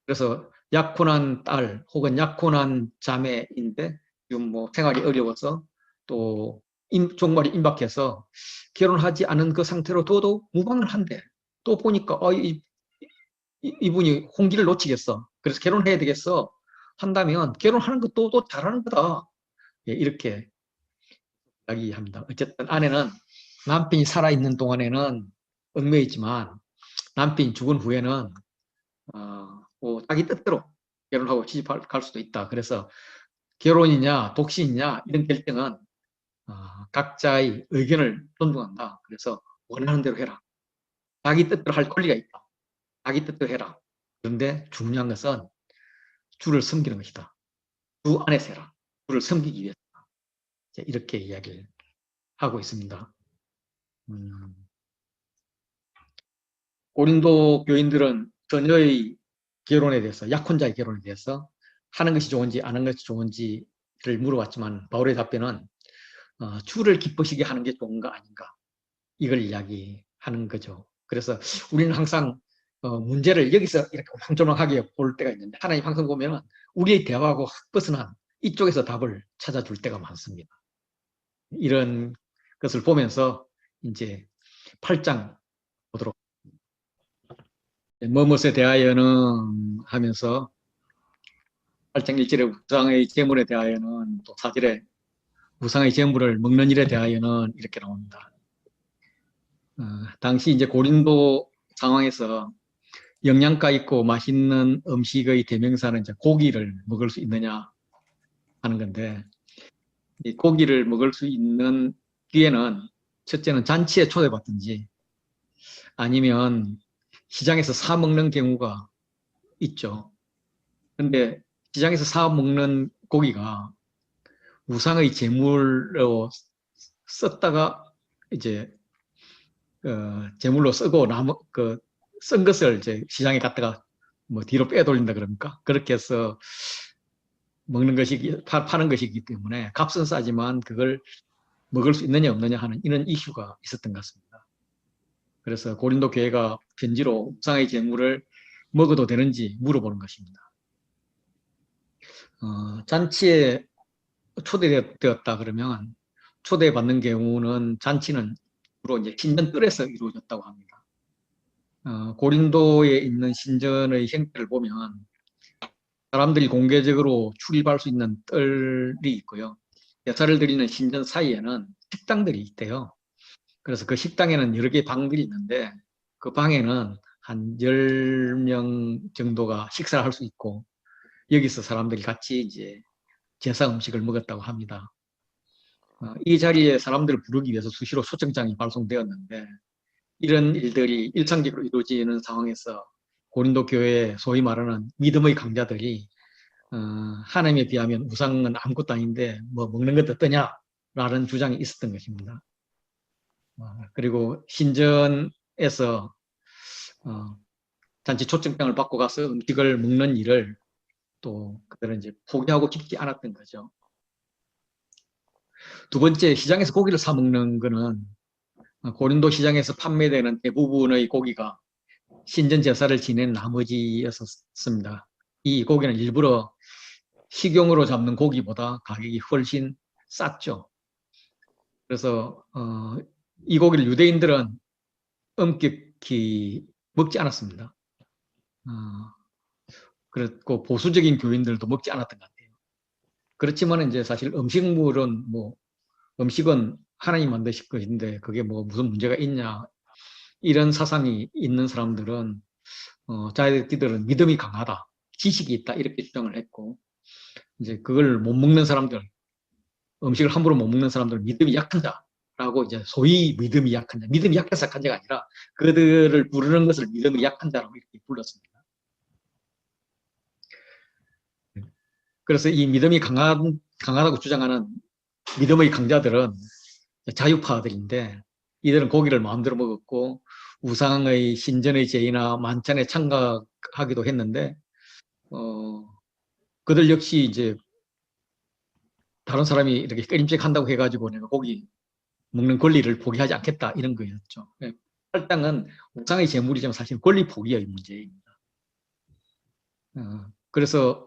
그래서 약혼한 딸 혹은 약혼한 자매인데 지금 뭐 생활이 어려워서 또 종말이 임박해서 결혼하지 않은 그 상태로 둬도 무방을 한대. 또 보니까 이분이 홍기를 놓치겠어. 그래서 결혼해야 되겠어. 한다면 결혼하는 것도 또 잘하는 거다. 예, 이렇게 이야기합니다. 어쨌든 아내는 남편이 살아있는 동안에는 얽매여 있지만 남편이 죽은 후에는 뭐 자기 뜻대로 결혼하고 시집갈 수도 있다. 그래서 결혼이냐 독신이냐 이런 결정은 각자의 의견을 존중한다. 그래서 원하는 대로 해라. 자기 뜻대로 할 권리가 있다. 자기 뜻대로 해라. 그런데 중요한 것은 주를 섬기는 것이다. 주 안에서 해라. 주를 섬기기 위해서. 이렇게 이야기를 하고 있습니다. 음, 고린도 교인들은 처녀의 결혼에 대해서, 약혼자의 결혼에 대해서 하는 것이 좋은지 안 하는 것이 좋은지를 물어봤지만 바울의 답변은 주를 기쁘시게 하는 게 좋은가 아닌가 이걸 이야기하는 거죠. 그래서 우리는 항상 문제를 여기서 이렇게 황조막하게 볼 때가 있는데 하나님 항상 보면 우리의 대화하고 벗어난 이쪽에서 답을 찾아줄 때가 많습니다. 이런 것을 보면서 이제 8장 보도록. 뭐뭇에 대하여는 하면서 8장 1절에 우상의 제물에 대하여는, 또 4절에 우상의 제물을 먹는 일에 대하여는 이렇게 나옵니다. 당시 이제 고린도 상황에서 영양가 있고 맛있는 음식의 대명사는 이제 고기를 먹을 수 있느냐 하는 건데, 이 고기를 먹을 수 있는 기회는 첫째는 잔치에 초대받든지 아니면 시장에서 사 먹는 경우가 있죠. 근데 시장에서 사 먹는 고기가 우상의 제물로 썼다가 이제 제물로 쓰고 쓴 것을 이제 시장에 갔다가 뭐 뒤로 빼돌린다 그럽니까? 그렇게 해서 먹는 것이 파는 것이기 때문에 값은 싸지만 그걸 먹을 수 있느냐 없느냐 하는 이런 이슈가 있었던 것 같습니다. 그래서 고린도 교회가 편지로 우상의 제물을 먹어도 되는지 물어보는 것입니다. 잔치에 초대되었다 그러면 초대받는 경우는 잔치는 주로 이제 신전뜰에서 이루어졌다고 합니다. 고린도에 있는 신전의 형태를 보면 사람들이 공개적으로 출입할 수 있는 뜰이 있고요. 제사를 드리는 신전 사이에는 식당들이 있대요. 그래서 그 식당에는 여러 개의 방들이 있는데 그 방에는 한 10명 정도가 식사를 할 수 있고 여기서 사람들이 같이 이제 제사 음식을 먹었다고 합니다. 이 자리에 사람들을 부르기 위해서 수시로 초청장이 발송되었는데 이런 일들이 일상적으로 이루어지는 상황에서 고린도 교회 소위 말하는 믿음의 강자들이 하나님에 비하면 우상은 아무것도 아닌데 뭐 먹는 것도 어떠냐라는 주장이 있었던 것입니다. 그리고 신전에서 잔치 초청장을 받고 가서 음식을 먹는 일을 또 그들은 이제 포기하고 싶지 않았던 거죠. 두 번째, 시장에서 고기를 사 먹는 거는 고린도 시장에서 판매되는 대부분의 고기가 신전 제사를 지낸 나머지였습니다. 이 고기는 일부러 식용으로 잡는 고기보다 가격이 훨씬 쌌죠. 그래서 이 고기를 유대인들은 엄격히 먹지 않았습니다. 그렇고 보수적인 교인들도 먹지 않았던 것 같아요. 그렇지만 이제 사실 음식은 하나님 만드신 것인데 그게 뭐 무슨 문제가 있냐 이런 사상이 있는 사람들은 자기들은 믿음이 강하다, 지식이 있다 이렇게 주장을 했고 이제 그걸 못 먹는 사람들, 음식을 함부로 못 먹는 사람들은 믿음이 약한 자라고 이제 소위 믿음이 약한 자, 믿음이 약해서 약한 자가 아니라 그들을 부르는 것을 믿음이 약한 자라고 이렇게 불렀습니다. 그래서 이 믿음이 강하다고 주장하는 믿음의 강자들은 자유파들인데 이들은 고기를 마음대로 먹었고 우상의 신전의 제의나 만찬에 참가하기도 했는데 그들 역시 이제 다른 사람이 이렇게 끓임씩 한다고 해가지고 내가 고기 먹는 권리를 포기하지 않겠다 이런 거였죠. 할당은 우상의 제물이지만 사실 권리 포기의 문제입니다. 그래서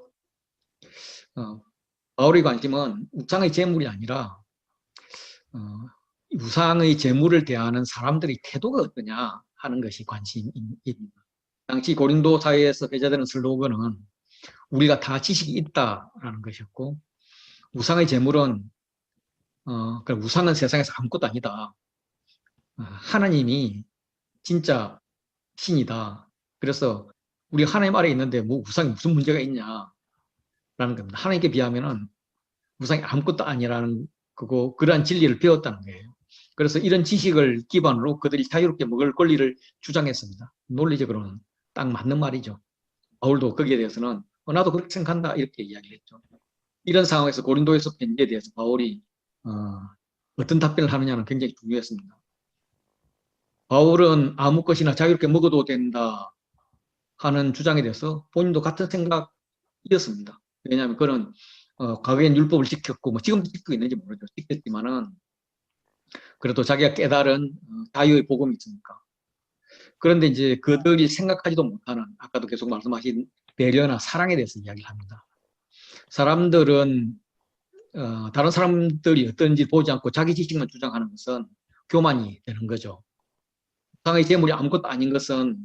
바울의 관심은 우상의 제물이 아니라 우상의 제물을 대하는 사람들의 태도가 어떠냐 하는 것이 관심입니다. 당시 고린도 사회에서 회자되는 슬로건은 우리가 다 지식이 있다라는 것이었고 우상의 제물은 우상은 세상에서 아무것도 아니다. 하나님이 진짜 신이다. 그래서 우리 하나님 아래에 있는데 뭐 우상이 무슨 문제가 있냐라는 겁니다. 하나님께 비하면은 우상이 아무것도 아니라는 거고 그러한 진리를 배웠다는 거예요. 그래서 이런 지식을 기반으로 그들이 자유롭게 먹을 권리를 주장했습니다. 논리적으로는 딱 맞는 말이죠. 바울도 거기에 대해서는 나도 그렇게 생각한다 이렇게 이야기를 했죠. 이런 상황에서 고린도에서 편지에 대해서 바울이 어떤 답변을 하느냐는 굉장히 중요했습니다. 바울은 아무 것이나 자유롭게 먹어도 된다 하는 주장에 대해서 본인도 같은 생각이었습니다. 왜냐하면 그는 과거엔 율법을 지켰고 뭐 지금도 지키고 있는지 모르죠. 지켰지만은 그래도 자기가 깨달은 자유의 복음이 있으니까. 그런데 이제 그들이 생각하지도 못하는 아까도 계속 말씀하신 배려나 사랑에 대해서 이야기를 합니다. 사람들은 다른 사람들이 어떤지 보지 않고 자기 지식만 주장하는 것은 교만이 되는 거죠. 우상의 재물이 아무것도 아닌 것은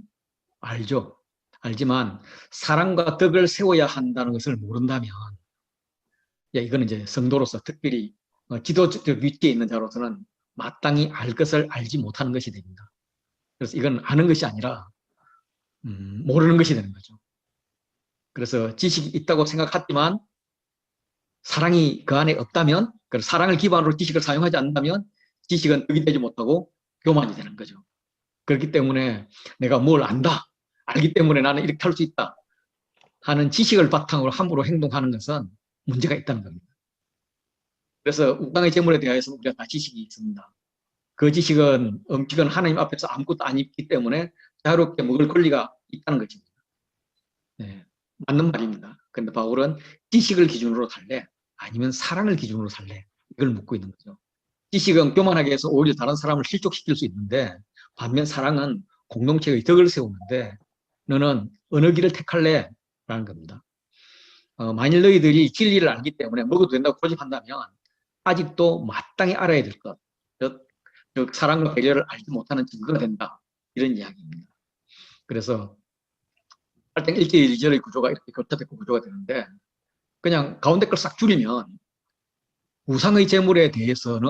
알죠. 알지만 사랑과 덕을 세워야 한다는 것을 모른다면, 이거는 이제 성도로서 특별히 지도적 위치에 있는 자로서는 마땅히 알 것을 알지 못하는 것이 됩니다. 그래서 이건 아는 것이 아니라 모르는 것이 되는 거죠. 그래서 지식이 있다고 생각하지만 사랑이 그 안에 없다면, 사랑을 기반으로 지식을 사용하지 않는다면 지식은 득이 되지 못하고 교만이 되는 거죠. 그렇기 때문에 내가 뭘 안다, 알기 때문에 나는 이렇게 할 수 있다 하는 지식을 바탕으로 함부로 행동하는 것은 문제가 있다는 겁니다. 그래서 우상의 재물에 대해서는 우리가 다 지식이 있습니다. 그 지식은 음식은 하나님 앞에서 아무것도 아니기 때문에 자유롭게 먹을 권리가 있다는 것입니다. 네, 맞는 말입니다. 그런데 바울은 지식을 기준으로 살래? 아니면 사랑을 기준으로 살래? 이걸 묻고 있는 거죠. 지식은 교만하게 해서 오히려 다른 사람을 실족시킬 수 있는데, 반면 사랑은 공동체의 덕을 세우는데 너는 어느 길을 택할래? 라는 겁니다. 만일 너희들이 진리를 알기 때문에 먹어도 된다고 고집한다면 아직도 마땅히 알아야 될 것, 즉 사랑과 배려를 알지 못하는 증거가 된다. 이런 이야기입니다. 그래서 8장 1절 2절의 구조가 이렇게 교차되고 구조가 되는데, 그냥 가운데 걸 싹 줄이면 우상의 재물에 대해서는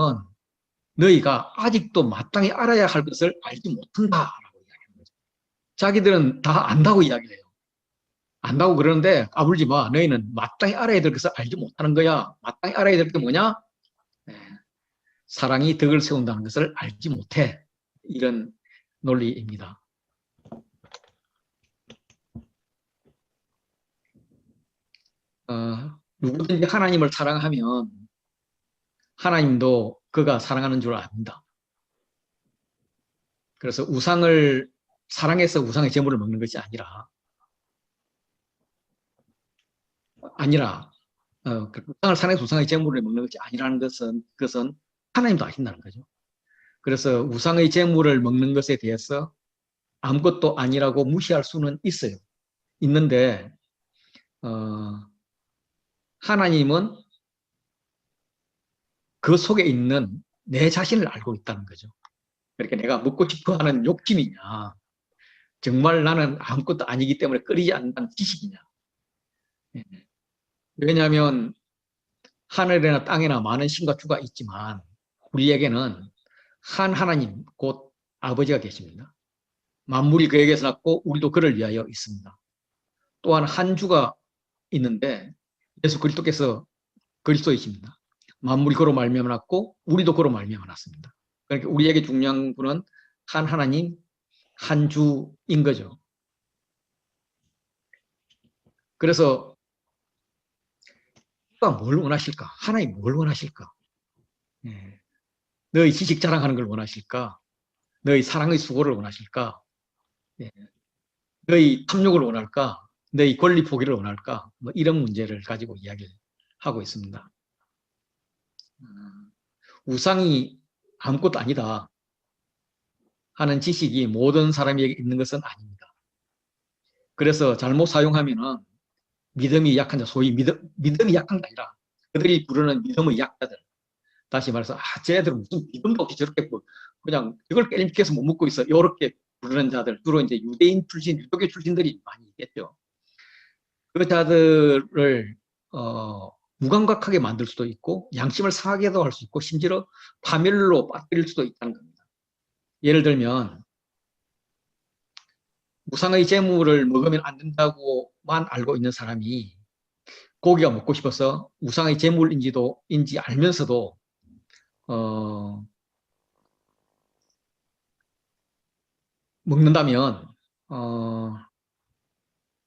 너희가 아직도 마땅히 알아야 할 것을 알지 못한다라고 이야기하는 거죠. 자기들은 다 안다고 이야기를 해요. 안다고 그러는데 까불지 마. 너희는 마땅히 알아야 될 것을 알지 못하는 거야. 마땅히 알아야 될 게 뭐냐? 네. 사랑이 덕을 세운다는 것을 알지 못해. 이런 논리입니다. 누구든지 하나님을 사랑하면 하나님도 그가 사랑하는 줄 압니다. 그래서 우상을 사랑해서 우상의 재물을 먹는 것이 아니라 우상을 사랑해서 우상의 재물을 먹는 것이 아니라는 그것은 하나님도 아신다는 거죠. 그래서 우상의 재물을 먹는 것에 대해서 아무것도 아니라고 무시할 수는 있어요. 있는데 하나님은 그 속에 있는 내 자신을 알고 있다는 거죠. 그러니까 내가 먹고 싶어 하는 욕심이냐, 정말 나는 아무것도 아니기 때문에 끓이지 않는다는 지식이냐. 왜냐하면 하늘이나 땅이나 많은 신과 주가 있지만 우리에게는 한 하나님, 곧 아버지가 계십니다. 만물이 그에게서 났고 우리도 그를 위하여 있습니다. 또한 한 주가 있는데 예수 그리스도께서 그리스도이십니다. 만물이 그로 말미암아 났고 우리도 그로 말미암아 났습니다. 그러니까 우리에게 중요한 분은 한 하나님, 한 주인 거죠. 그래서 누가 뭘 원하실까? 하나님 뭘 원하실까? 네. 너희 지식 자랑하는 걸 원하실까? 너희 사랑의 수고를 원하실까? 네. 너희 탐욕을 원할까? 너희 권리 포기를 원할까? 뭐 이런 문제를 가지고 이야기를 하고 있습니다. 우상이 아무것도 아니다 하는 지식이 모든 사람에게 있는 것은 아닙니다. 그래서 잘못 사용하면은 믿음이 약한 자, 소위 믿음이 약한 게 아니라 그들이 부르는 믿음의 약자들. 다시 말해서 쟤들은 무슨 믿음도 없이 저렇게 그냥 이걸 깨림직해서 못 먹고 있어. 이렇게 부르는 자들, 주로 이제 유대인 출신, 유도교 출신들이 많이 있겠죠. 그 자들을 무감각하게 만들 수도 있고 양심을 상하게도 할 수 있고 심지어 파멸로 빠뜨릴 수도 있다는 겁니다. 예를 들면 무상의 재물을 먹으면 안 된다고만 알고 있는 사람이 고기가 먹고 싶어서 우상의 재물인지 알면서도 먹는다면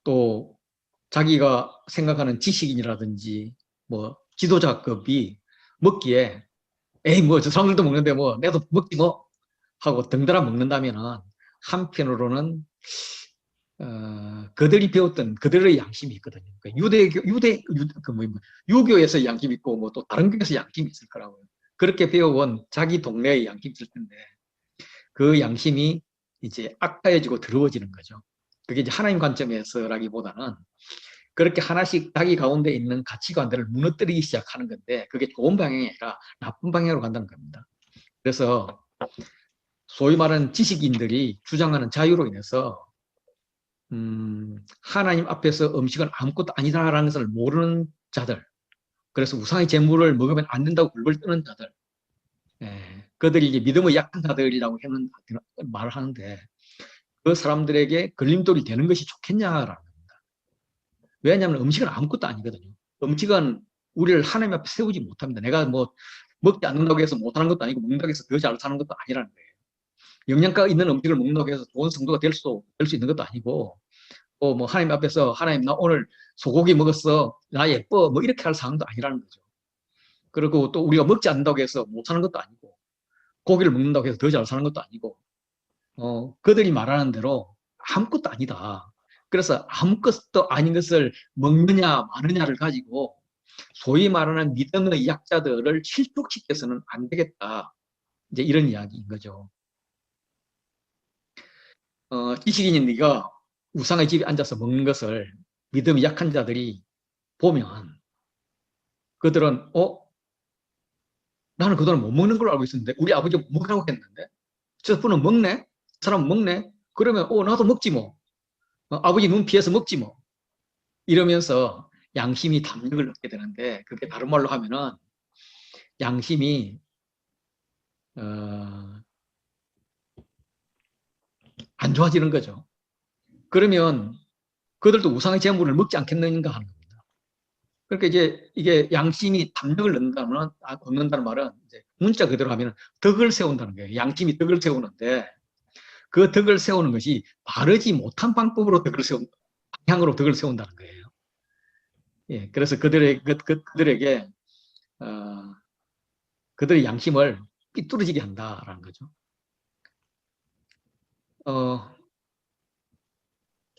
또 자기가 생각하는 지식인이라든지 뭐 지도자급이 먹기에 에이 뭐 저 사람들도 먹는데 뭐 내도 먹지 뭐 하고 덩달아 먹는다면은 한편으로는 그들이 배웠던 그들의 양심이 있거든요. 그러니까 유교에서 양심이 있고 뭐 또 다른 교에서 양심이 있을 거라고요. 그렇게 배워온 자기 동네의 양심이 있을 텐데 그 양심이 이제 악화해지고 더러워지는 거죠. 그게 이제 하나님 관점에서라기보다는 그렇게 하나씩 자기 가운데 있는 가치관들을 무너뜨리기 시작하는 건데 그게 좋은 방향이 아니라 나쁜 방향으로 간다는 겁니다. 그래서 소위 말하는 지식인들이 주장하는 자유로 인해서 하나님 앞에서 음식은 아무것도 아니다라는 것을 모르는 자들, 그래서 우상의 제물을 먹으면 안 된다고 불벌 뜨는 자들, 그들이 이제 믿음의 약한 자들이라고 말을 하는데 그 사람들에게 걸림돌이 되는 것이 좋겠냐라는 겁니다. 왜냐하면 음식은 아무것도 아니거든요. 음식은 우리를 하나님 앞에 세우지 못합니다. 내가 뭐 먹지 않는다고 해서 못하는 것도 아니고 먹는다고 해서 더 잘 사는 것도 아니라는 거예요. 영양가 있는 음식을 먹는다고 해서 좋은 성도가 될 수 있는 것도 아니고 뭐 하나님 앞에서 하나님 나 오늘 소고기 먹었어 나 예뻐 뭐 이렇게 할 상황도 아니라는 거죠. 그리고 또 우리가 먹지 않는다고 해서 못 사는 것도 아니고 고기를 먹는다고 해서 더 잘 사는 것도 아니고 그들이 말하는 대로 아무것도 아니다. 그래서 아무것도 아닌 것을 먹느냐 마느냐를 가지고 소위 말하는 믿음의 약자들을 실족시켜서는 안 되겠다. 이제 이런 이야기인 거죠. 지식인인 네가 우상의 집에 앉아서 먹는 것을 믿음이 약한 자들이 보면 그들은 나는 그동안 못 먹는 걸로 알고 있었는데 우리 아버지가 못 먹으라고 했는데 저 분은 먹네? 사람 먹네? 그러면 나도 먹지 뭐. 아버지 눈 피해서 먹지 뭐. 이러면서 양심이 담력을 얻게 되는데 그게 다른 말로 하면은 양심이 어, 안 좋아지는 거죠. 그러면 그들도 우상의 제물을 먹지 않겠는가 하는 겁니다. 그러니까 이제 이게 양심이 담력을 얻는다는 말은 이제 문자 그대로 하면 덕을 세운다는 거예요. 양심이 덕을 세우는데 그 덕을 세우는 것이 바르지 못한 방법으로 방향으로 덕을 세운다는 거예요. 예, 그래서 그들에게 어, 그들의 양심을 삐뚤어지게 한다라는 거죠. 어,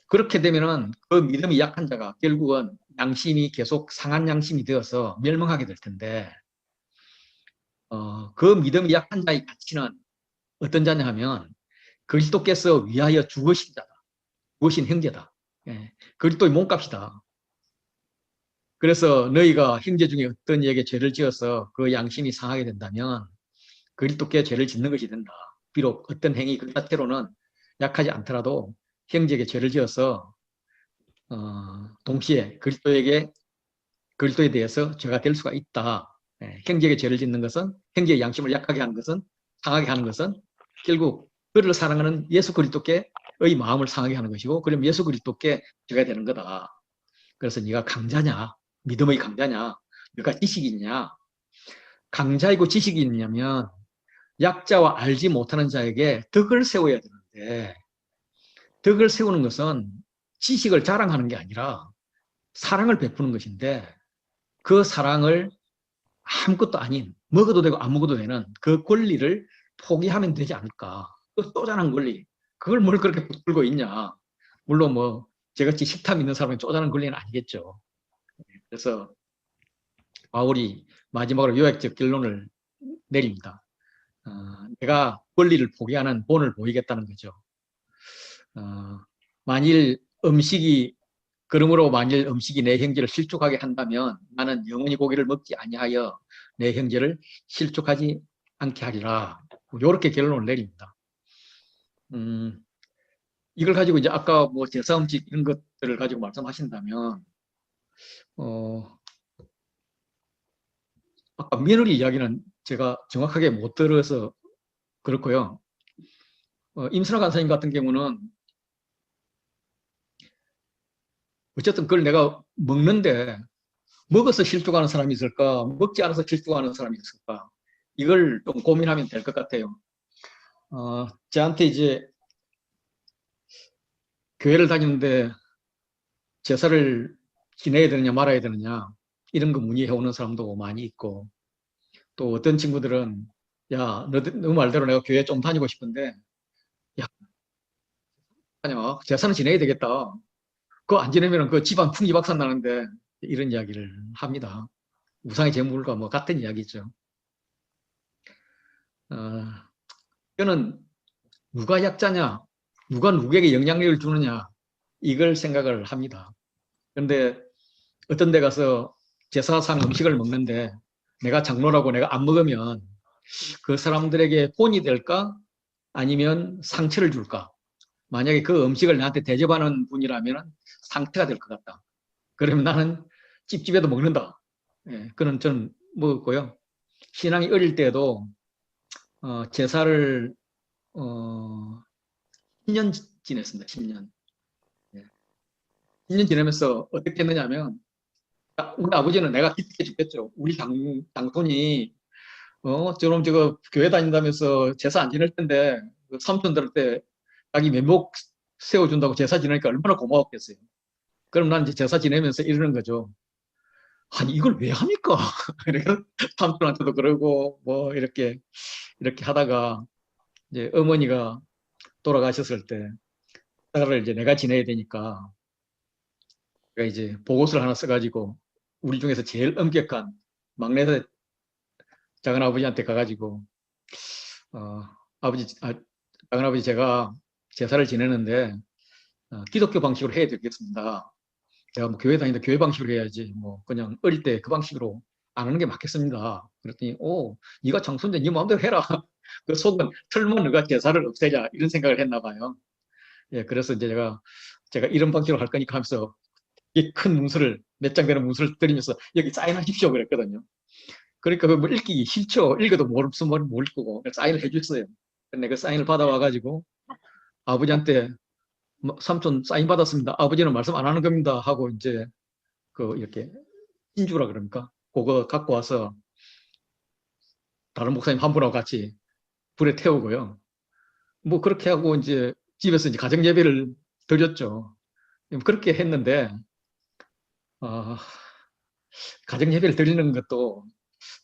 그렇게 되면은 그 믿음이 약한 자가 결국은 양심이 계속 상한 양심이 되어서 멸망하게 될 텐데, 그 믿음이 약한 자의 가치는 어떤 자냐 하면 그리스도께서 위하여 죽으신 자다. 죽으신 형제다. 예, 그리스도의 몸값이다. 그래서 너희가 형제 중에 어떤 이에게 죄를 지어서 그 양심이 상하게 된다면 그리스도께 죄를 짓는 것이 된다. 비록 어떤 행위 그 자체로는 약하지 않더라도 형제에게 죄를 지어서 동시에 그리스도에 대해서 죄가 될 수가 있다. 형제에게 죄를 짓는 것은 형제의 양심을 약하게 하는 것은 상하게 하는 것은 결국 그를 사랑하는 예수 그리스도께의 마음을 상하게 하는 것이고 그럼 예수 그리스도께 죄가 되는 거다. 그래서 네가 강자냐? 믿음의 강자냐? 네가 지식이냐? 강자이고 지식이냐면 약자와 알지 못하는 자에게 덕을 세워야 되는데 덕을 세우는 것은 지식을 자랑하는 게 아니라 사랑을 베푸는 것인데 그 사랑을 아무것도 아닌 먹어도 되고 안 먹어도 되는 그 권리를 포기하면 되지 않을까. 그 쪼잔한 권리. 그걸 뭘 그렇게 붙들고 있냐. 물론 뭐 저같이 식탐 있는 사람이 쪼잔한 권리는 아니겠죠. 그래서 바울이 마지막으로 요약적 결론을 내립니다. 내가 권리를 포기하는 본을 보이겠다는 거죠. 만일 음식이 그러므로 만일 음식이 내 형제를 실족하게 한다면 나는 영원히 고기를 먹지 아니하여 내 형제를 실족하지 않게 하리라. 이렇게 결론을 내립니다. 음, 이걸 가지고 이제 아까 뭐 제사음식 이런 것들을 가지고 말씀하신다면 어, 아까 며느리 이야기는 제가 정확하게 못 들어서 그렇고요. 임순아 간사님 같은 경우는 어쨌든 그걸 내가 먹는데 먹어서 실족하는 사람이 있을까? 먹지 않아서 실족하는 사람이 있을까? 이걸 좀 고민하면 될 것 같아요. 저한테 이제 교회를 다니는데 제사를 지내야 되느냐 말아야 되느냐 이런 거 문의해 오는 사람도 많이 있고 또 어떤 친구들은 야, 너 말대로 내가 교회 좀 다니고 싶은데 야, 아니야, 제사는 지내야 되겠다. 그거 안 지내면 그 집안 풍기박산 나는데 이런 이야기를 합니다. 우상의 제물과 뭐 같은 이야기죠. 어, 저는 누가 약자냐, 누가 누구에게 영향력을 주느냐 이걸 생각을 합니다. 그런데 어떤 데 가서 제사상 음식을 먹는데 내가 장로라고 내가 안 먹으면 그 사람들에게 본이 될까? 아니면 상처를 줄까? 만약에 그 음식을 나한테 대접하는 분이라면 상태가 될 것 같다. 그러면 나는 찝찝해도 먹는다. 예, 그는 저는 먹었고요. 신앙이 어릴 때도 제사를 10년 지냈습니다. 10년. 예. 10년 지내면서 어떻게 했느냐면 우리 아버지는 내가 기특해 죽겠죠. 우리 장손이 저놈 저거 교회 다닌다면서 제사 안 지낼 텐데 그 삼촌들한테 자기 면목 세워준다고 제사 지내니까 얼마나 고마웠겠어요. 그럼 난 이제 제사 지내면서 이러는 거죠. 아니 이걸 왜 합니까? 그래서 삼촌한테도 그러고 뭐 이렇게 하다가 이제 어머니가 돌아가셨을 때 딸을 이제 내가 지내야 되니까 제가 이제 보고서를 하나 써가지고 우리 중에서 제일 엄격한 막내 작은 아버지한테 가가지고 어, 아버지 작은 아버지 제가 제사를 지내는데 기독교 방식으로 해야 되겠습니다. 제가 뭐 교회 다니는데 교회 방식으로 해야지 뭐 그냥 어릴 때 그 방식으로 안 하는 게 맞겠습니다. 그랬더니 네가 장손인데 네 마음대로 해라. 그 속은 틀면 너가 제사를 없애자 이런 생각을 했나 봐요. 예, 그래서 이제 제가 이런 방식으로 할 거니까 하면서 이 큰 문서를 몇 장 되는 문서를 드리면서 여기 사인하십시오 그랬거든요. 그러니까 그뭐 읽기 싫죠. 읽어도 무슨 말인지 모를 거고 사인을 해줬어요. 근데 그 사인을 받아와가지고 아버지한테 삼촌 사인 받았습니다. 아버지는 말씀 안 하는 겁니다. 하고 이제 그 이렇게 인주라 그럽니까? 그거 갖고 와서 다른 목사님 한 분하고 같이 불에 태우고요. 뭐 그렇게 하고 이제 집에서 이제 가정 예배를 드렸죠. 그렇게 했는데 어, 가정 예배를 드리는 것도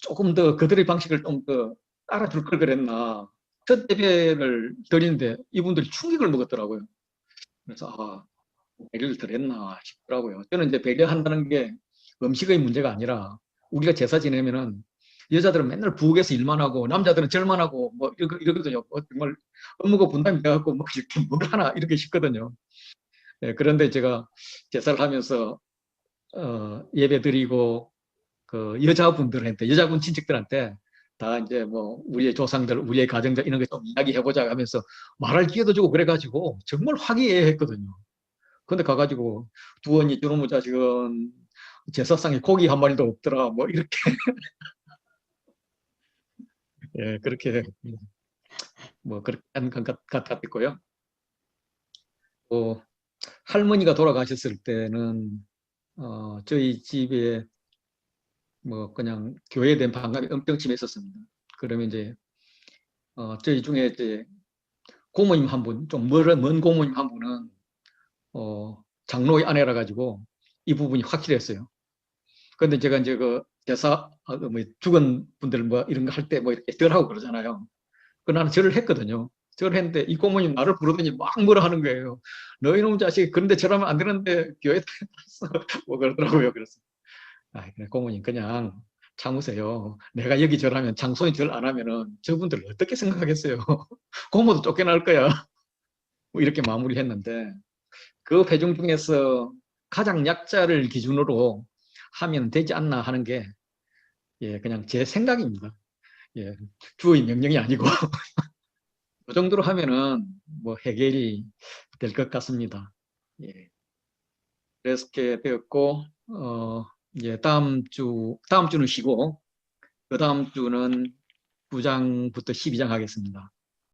조금 더 그들의 방식을 좀 더 따라줄 걸 그랬나. 첫 예배를 드리는데 이분들이 충격을 먹었더라고요. 그래서 배려를 덜 했나 싶더라고요. 저는 이제 배려한다는 게 음식의 문제가 아니라 우리가 제사 지내면은 여자들은 맨날 부엌에서 일만 하고 남자들은 절만 하고 뭐 이러거든요. 정말 업무가 분담이 돼갖고 뭐 이렇게 뭘 하나 이렇게 싶거든요. 예, 그런데 제가 제사를 하면서 예배 드리고 그 여자분들한테 여자분 친척들한테 다 이제 뭐 우리의 조상들 우리의 가정들 이런 거 좀 이야기해보자 하면서 말할 기회도 주고 그래가지고 정말 화기애애했거든요. 근데 가가지고 두원이 저놈의 자식은 제사상에 고기 한 마리도 없더라 뭐 이렇게 예, 그렇게 뭐 그렇게 한 것 같았고요. 또 할머니가 돌아가셨을 때는 저희 집에 뭐 그냥 교회에 대한 반감이 엄청 심했었습니다. 그러면 이제 저희 중에 이제 고모님 한 분, 좀 먼 고모님 한 분은 장로의 아내라 가지고 이 부분이 확실했어요. 근데 제가 이제 그 제사 뭐 죽은 분들 뭐 이런 거 할 때 뭐 이렇게 절하고 그러잖아요. 그 나는 절을 했거든요. 절을 했는데 이 고모님 나를 부르더니 막 뭐라 하는 거예요. 너희 놈 자식 그런데 절하면 안 되는데 교회 다녔어. 뭐 그러더라고요. 그래서 그래, 고모님 그냥 참으세요. 내가 여기 절하면 장손이 절 안 하면은 저분들 어떻게 생각하겠어요. 고모도 쫓겨날 거야. 뭐 이렇게 마무리했는데 그 회중 중에서 가장 약자를 기준으로 하면 되지 않나 하는 게 예, 그냥 제 생각입니다. 예, 주의 명령이 아니고 그 정도로 하면은 뭐 해결이 될 것 같습니다. 예, 그렇게 되었고 이제 다음 주는 쉬고 그 다음 주는 9장부터 12장 하겠습니다.